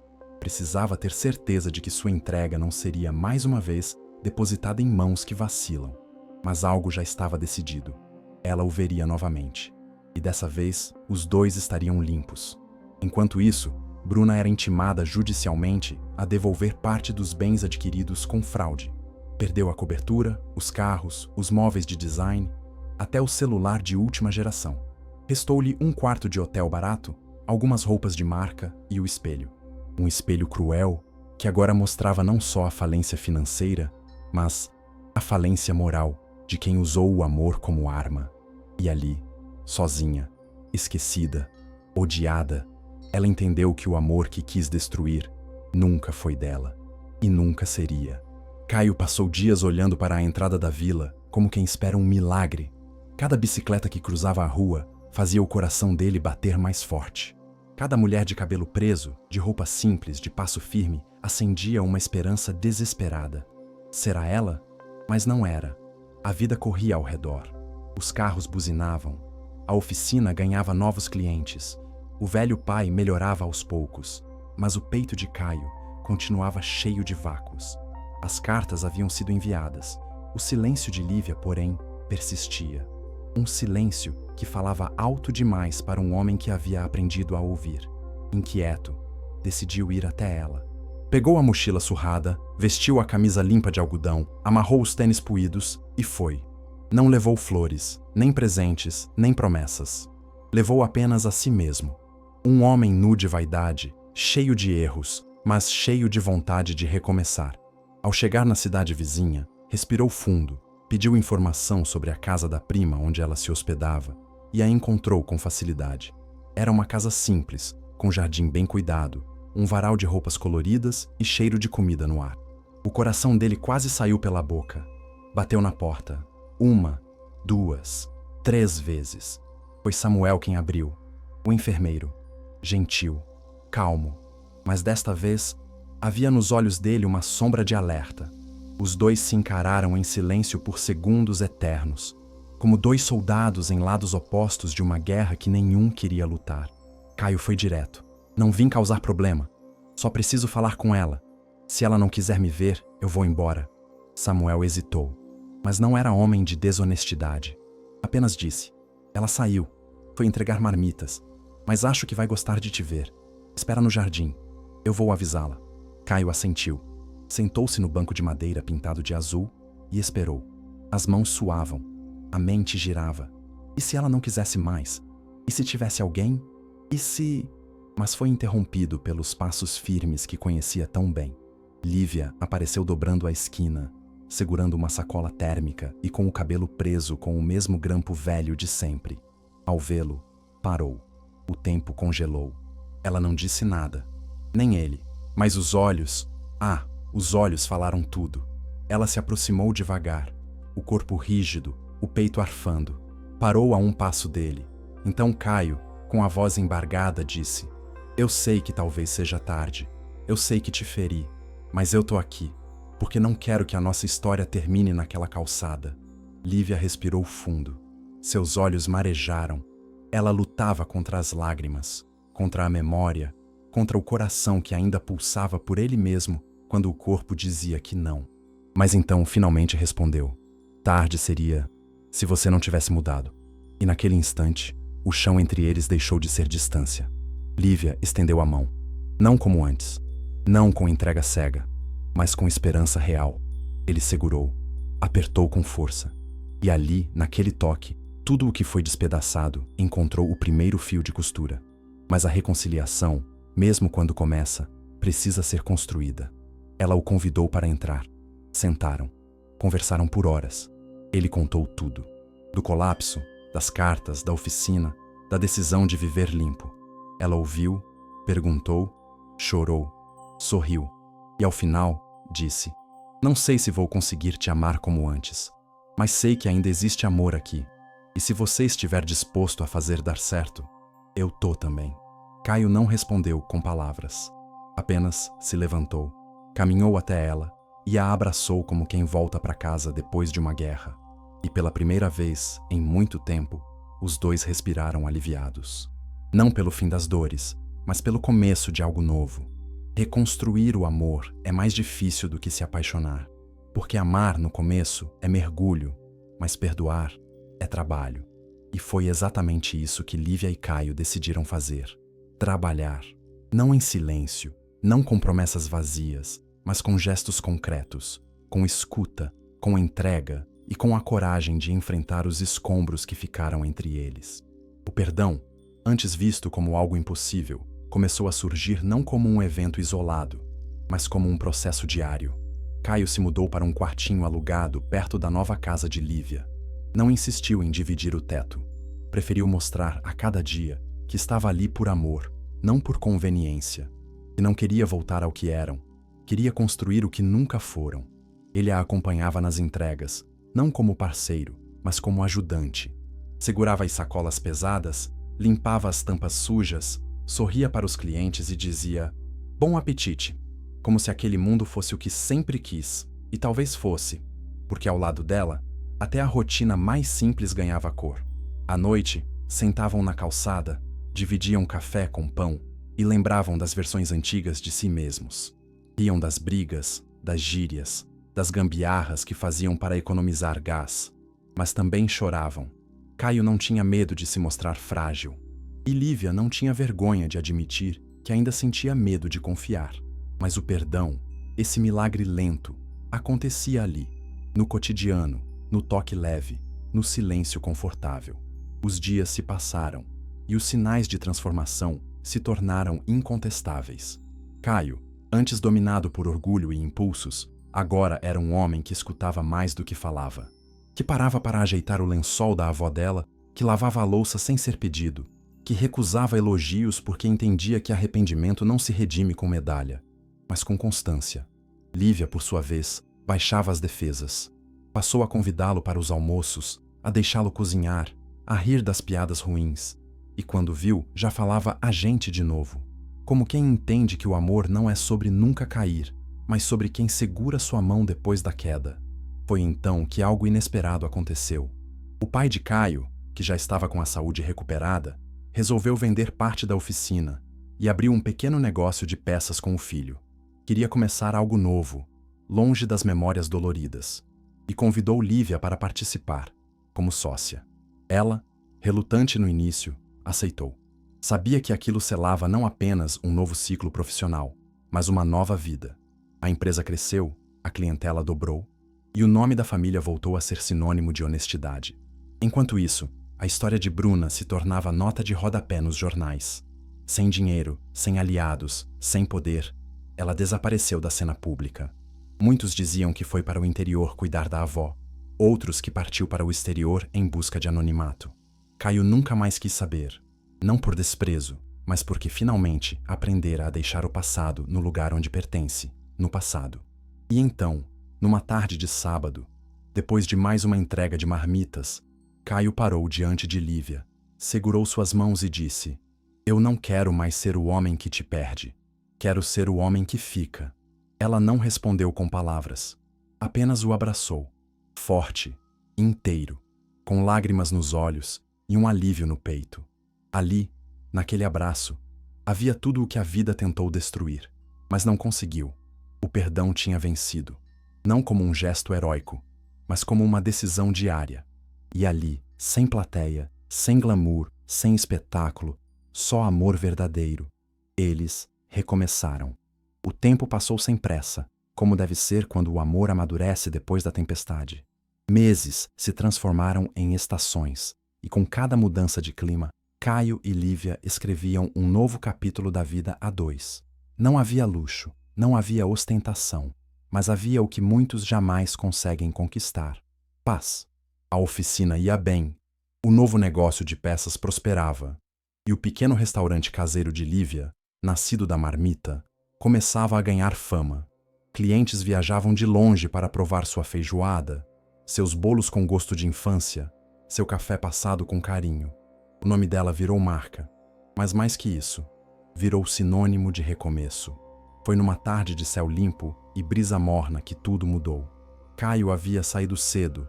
Precisava ter certeza de que sua entrega não seria, mais uma vez, depositada em mãos que vacilam. Mas algo já estava decidido. Ela o veria novamente. E dessa vez, os dois estariam limpos. Enquanto isso, Bruna era intimada judicialmente a devolver parte dos bens adquiridos com fraude. Perdeu a cobertura, os carros, os móveis de design, até o celular de última geração. Restou-lhe um quarto de hotel barato, algumas roupas de marca e o espelho. Um espelho cruel que agora mostrava não só a falência financeira, mas a falência moral de quem usou o amor como arma. E ali, sozinha, esquecida, odiada, ela entendeu que o amor que quis destruir nunca foi dela e nunca seria. Caio passou dias olhando para a entrada da vila como quem espera um milagre. Cada bicicleta que cruzava a rua fazia o coração dele bater mais forte. Cada mulher de cabelo preso, de roupa simples, de passo firme, acendia uma esperança desesperada. Será ela? Mas não era. A vida corria ao redor. Os carros buzinavam. A oficina ganhava novos clientes. O velho pai melhorava aos poucos, mas o peito de Caio continuava cheio de vácuos. As cartas haviam sido enviadas. O silêncio de Lívia, porém, persistia. Um silêncio que falava alto demais para um homem que havia aprendido a ouvir. Inquieto, decidiu ir até ela. Pegou a mochila surrada, vestiu a camisa limpa de algodão, amarrou os tênis puídos e foi. Não levou flores, nem presentes, nem promessas. Levou apenas a si mesmo. Um homem nu de vaidade, cheio de erros, mas cheio de vontade de recomeçar. Ao chegar na cidade vizinha, respirou fundo, pediu informação sobre a casa da prima onde ela se hospedava e a encontrou com facilidade. Era uma casa simples, com jardim bem cuidado, um varal de roupas coloridas e cheiro de comida no ar. O coração dele quase saiu pela boca. Bateu na porta. 1, 2, 3 vezes. Foi Samuel quem abriu. O enfermeiro. Gentil, calmo, mas desta vez havia nos olhos dele uma sombra de alerta. Os dois se encararam em silêncio por segundos eternos, como dois soldados em lados opostos de uma guerra que nenhum queria lutar. Caio foi direto. Não vim causar problema. Só preciso falar com ela. Se ela não quiser me ver, eu vou embora. Samuel hesitou, mas não era homem de desonestidade. Apenas disse: ela saiu. Foi entregar marmitas. Mas acho que vai gostar de te ver. Espera no jardim. Eu vou avisá-la. Caio assentiu. Sentou-se no banco de madeira pintado de azul e esperou. As mãos suavam. A mente girava. E se ela não quisesse mais? E se tivesse alguém? E se... Mas foi interrompido pelos passos firmes que conhecia tão bem. Lívia apareceu dobrando a esquina, segurando uma sacola térmica e com o cabelo preso com o mesmo grampo velho de sempre. Ao vê-lo, parou. O tempo congelou. Ela não disse nada. Nem ele. Mas os olhos... os olhos falaram tudo. Ela se aproximou devagar. O corpo rígido, o peito arfando. Parou a um passo dele. Então Caio, com a voz embargada, disse: eu sei que talvez seja tarde. Eu sei que te feri. Mas eu tô aqui, porque não quero que a nossa história termine naquela calçada. Lívia respirou fundo. Seus olhos marejaram. Ela lutava contra as lágrimas, contra a memória, contra o coração que ainda pulsava por ele mesmo quando o corpo dizia que não. Mas então finalmente respondeu: tarde seria se você não tivesse mudado. E naquele instante, O chão entre eles deixou de ser distância. Lívia estendeu a mão. Não como antes. Não com entrega cega, mas com esperança real. Ele segurou, apertou com força. E ali, naquele toque, tudo o que foi despedaçado encontrou o primeiro fio de costura. Mas a reconciliação, mesmo quando começa, precisa ser construída. Ela o convidou para entrar. Sentaram. Conversaram por horas. Ele contou tudo. Do colapso, das cartas, da oficina, da decisão de viver limpo. Ela ouviu, perguntou, chorou, sorriu. E ao final, disse: "Não sei se vou conseguir te amar como antes, mas sei que ainda existe amor aqui. E se você estiver disposto a fazer dar certo, eu tô também." Caio não respondeu com palavras. Apenas se levantou, caminhou até ela e a abraçou como quem volta para casa depois de uma guerra. E pela primeira vez, em muito tempo, os dois respiraram aliviados. Não pelo fim das dores, mas pelo começo de algo novo. Reconstruir o amor é mais difícil do que se apaixonar, porque amar no começo é mergulho, mas perdoar é trabalho. E foi exatamente isso que Lívia e Caio decidiram fazer. Trabalhar, não em silêncio, não com promessas vazias, mas com gestos concretos, com escuta, com entrega e com a coragem de enfrentar os escombros que ficaram entre eles. O perdão, antes visto como algo impossível, começou a surgir não como um evento isolado, mas como um processo diário. Caio se mudou para um quartinho alugado perto da nova casa de Lívia. Não insistiu em dividir o teto. Preferiu mostrar a cada dia que estava ali por amor, não por conveniência. E não queria voltar ao que eram. Queria construir o que nunca foram. Ele a acompanhava nas entregas, não como parceiro, mas como ajudante. Segurava as sacolas pesadas, limpava as tampas sujas, sorria para os clientes e dizia: "Bom apetite", como se aquele mundo fosse o que sempre quis, e talvez fosse, porque ao lado dela, até a rotina mais simples ganhava cor. À noite, sentavam na calçada, dividiam café com pão e lembravam das versões antigas de si mesmos. Riam das brigas, das gírias, das gambiarras que faziam para economizar gás, mas também choravam. Caio não tinha medo de se mostrar frágil, e Lívia não tinha vergonha de admitir que ainda sentia medo de confiar. Mas o perdão, esse milagre lento, acontecia ali, no cotidiano, no toque leve, no silêncio confortável. Os dias se passaram, e os sinais de transformação se tornaram incontestáveis. Caio, antes dominado por orgulho e impulsos, agora era um homem que escutava mais do que falava, que parava para ajeitar o lençol da avó dela, que lavava a louça sem ser pedido, que recusava elogios porque entendia que arrependimento não se redime com medalha, mas com constância. Lívia, por sua vez, baixava as defesas. Passou a convidá-lo para os almoços, a deixá-lo cozinhar, a rir das piadas ruins. E quando viu, já falava a gente de novo. Como quem entende que o amor não é sobre nunca cair, mas sobre quem segura sua mão depois da queda. Foi então que algo inesperado aconteceu. O pai de Caio, que já estava com a saúde recuperada, resolveu vender parte da oficina e abriu um pequeno negócio de peças com o filho. Queria começar algo novo, longe das memórias doloridas, e convidou Lívia para participar, como sócia. Ela, relutante no início, aceitou. Sabia que aquilo selava não apenas um novo ciclo profissional, mas uma nova vida. A empresa cresceu, a clientela dobrou, e o nome da família voltou a ser sinônimo de honestidade. Enquanto isso, a história de Bruna se tornava nota de rodapé nos jornais. Sem dinheiro, sem aliados, sem poder, ela desapareceu da cena pública. Muitos diziam que foi para o interior cuidar da avó, outros que partiu para o exterior em busca de anonimato. Caio nunca mais quis saber, não por desprezo, mas porque finalmente aprendera a deixar o passado no lugar onde pertence, no passado. E então, numa tarde de sábado, depois de mais uma entrega de marmitas, Caio parou diante de Lívia, segurou suas mãos e disse: "Eu não quero mais ser o homem que te perde. Quero ser o homem que fica." Ela não respondeu com palavras, apenas o abraçou, forte, inteiro, com lágrimas nos olhos e um alívio no peito. Ali, naquele abraço, havia tudo o que a vida tentou destruir, mas não conseguiu. O perdão tinha vencido, não como um gesto heróico, mas como uma decisão diária. E ali, sem plateia, sem glamour, sem espetáculo, só amor verdadeiro. Eles recomeçaram. O tempo passou sem pressa, como deve ser quando o amor amadurece depois da tempestade. Meses se transformaram em estações, e com cada mudança de clima, Caio e Lívia escreviam um novo capítulo da vida a dois. Não havia luxo, não havia ostentação, mas havia o que muitos jamais conseguem conquistar: paz. A oficina ia bem, o novo negócio de peças prosperava, e o pequeno restaurante caseiro de Lívia, nascido da marmita, começava a ganhar fama. Clientes viajavam de longe para provar sua feijoada, seus bolos com gosto de infância, seu café passado com carinho. O nome dela virou marca, mas mais que isso, virou sinônimo de recomeço. Foi numa tarde de céu limpo e brisa morna que tudo mudou. Caio havia saído cedo,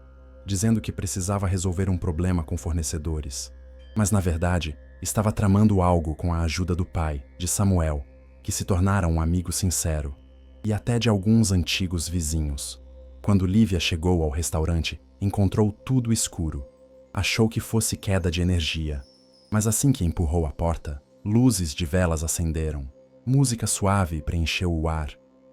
dizendo que precisava resolver um problema com fornecedores. Mas, na verdade, estava tramando algo com a ajuda do pai, de Samuel, que se tornara um amigo sincero, e até de alguns antigos vizinhos. Quando Lívia chegou ao restaurante, encontrou tudo escuro. Achou que fosse queda de energia, mas assim que empurrou a porta, luzes de velas acenderam, música suave preencheu o ar,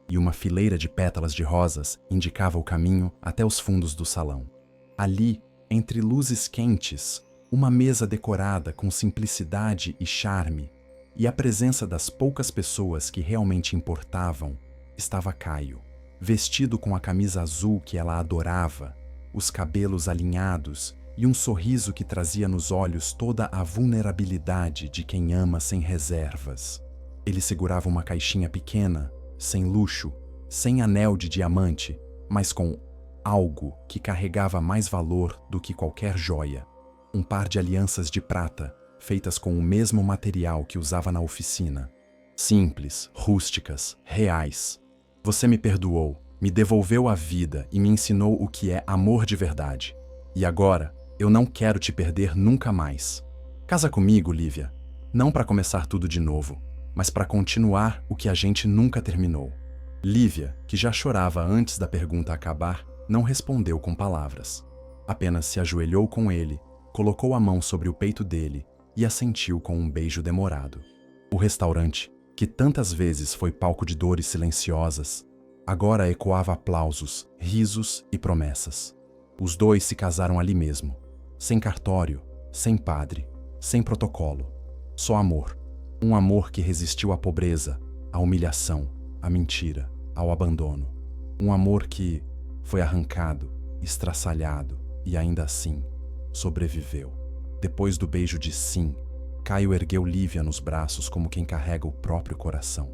e uma fileira de pétalas de rosas indicava o caminho até os fundos do salão. Ali, entre luzes quentes, uma mesa decorada com simplicidade e charme, e a presença das poucas pessoas que realmente importavam, estava Caio, vestido com a camisa azul que ela adorava, os cabelos alinhados e um sorriso que trazia nos olhos toda a vulnerabilidade de quem ama sem reservas. Ele segurava uma caixinha pequena, sem luxo, sem anel de diamante, mas com algo que carregava mais valor do que qualquer joia. Um par de alianças de prata, feitas com o mesmo material que usava na oficina. Simples, rústicas, reais. Você me perdoou, me devolveu a vida e me ensinou o que é amor de verdade. E agora, eu não quero te perder nunca mais. Casa comigo, Lívia. Não para começar tudo de novo, mas para continuar o que a gente nunca terminou. Lívia, que já chorava antes da pergunta acabar, não respondeu com palavras. Apenas se ajoelhou com ele, colocou a mão sobre o peito dele e assentiu com um beijo demorado. O restaurante, que tantas vezes foi palco de dores silenciosas, agora ecoava aplausos, risos e promessas. Os dois se casaram ali mesmo, sem cartório, sem padre, sem protocolo. Só amor. Um amor que resistiu à pobreza, à humilhação, à mentira, ao abandono. Um amor que foi arrancado, estraçalhado e ainda assim sobreviveu. Depois do beijo de sim, Caio ergueu Lívia nos braços como quem carrega o próprio coração.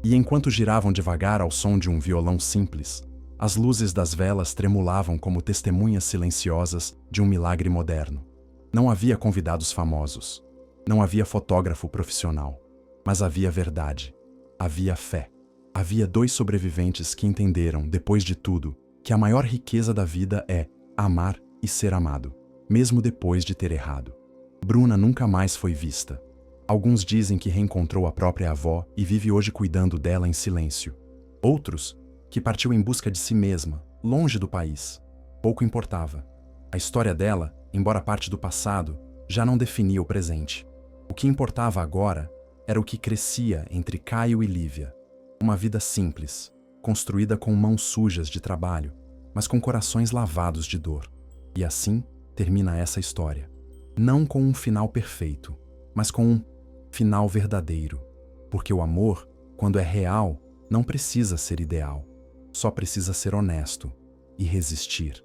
E enquanto giravam devagar ao som de um violão simples, as luzes das velas tremulavam como testemunhas silenciosas de um milagre moderno. Não havia convidados famosos, não havia fotógrafo profissional, mas havia verdade, havia fé. Havia dois sobreviventes que entenderam, depois de tudo, que a maior riqueza da vida é amar e ser amado, mesmo depois de ter errado. Bruna nunca mais foi vista. Alguns dizem que reencontrou a própria avó e vive hoje cuidando dela em silêncio. Outros, que partiu em busca de si mesma, longe do país. Pouco importava. A história dela, embora parte do passado, já não definia o presente. O que importava agora era o que crescia entre Caio e Lívia. Uma vida simples, construída com mãos sujas de trabalho, mas com corações lavados de dor. E assim termina essa história. Não com um final perfeito, mas com um final verdadeiro. Porque o amor, quando é real, não precisa ser ideal. Só precisa ser honesto e resistir.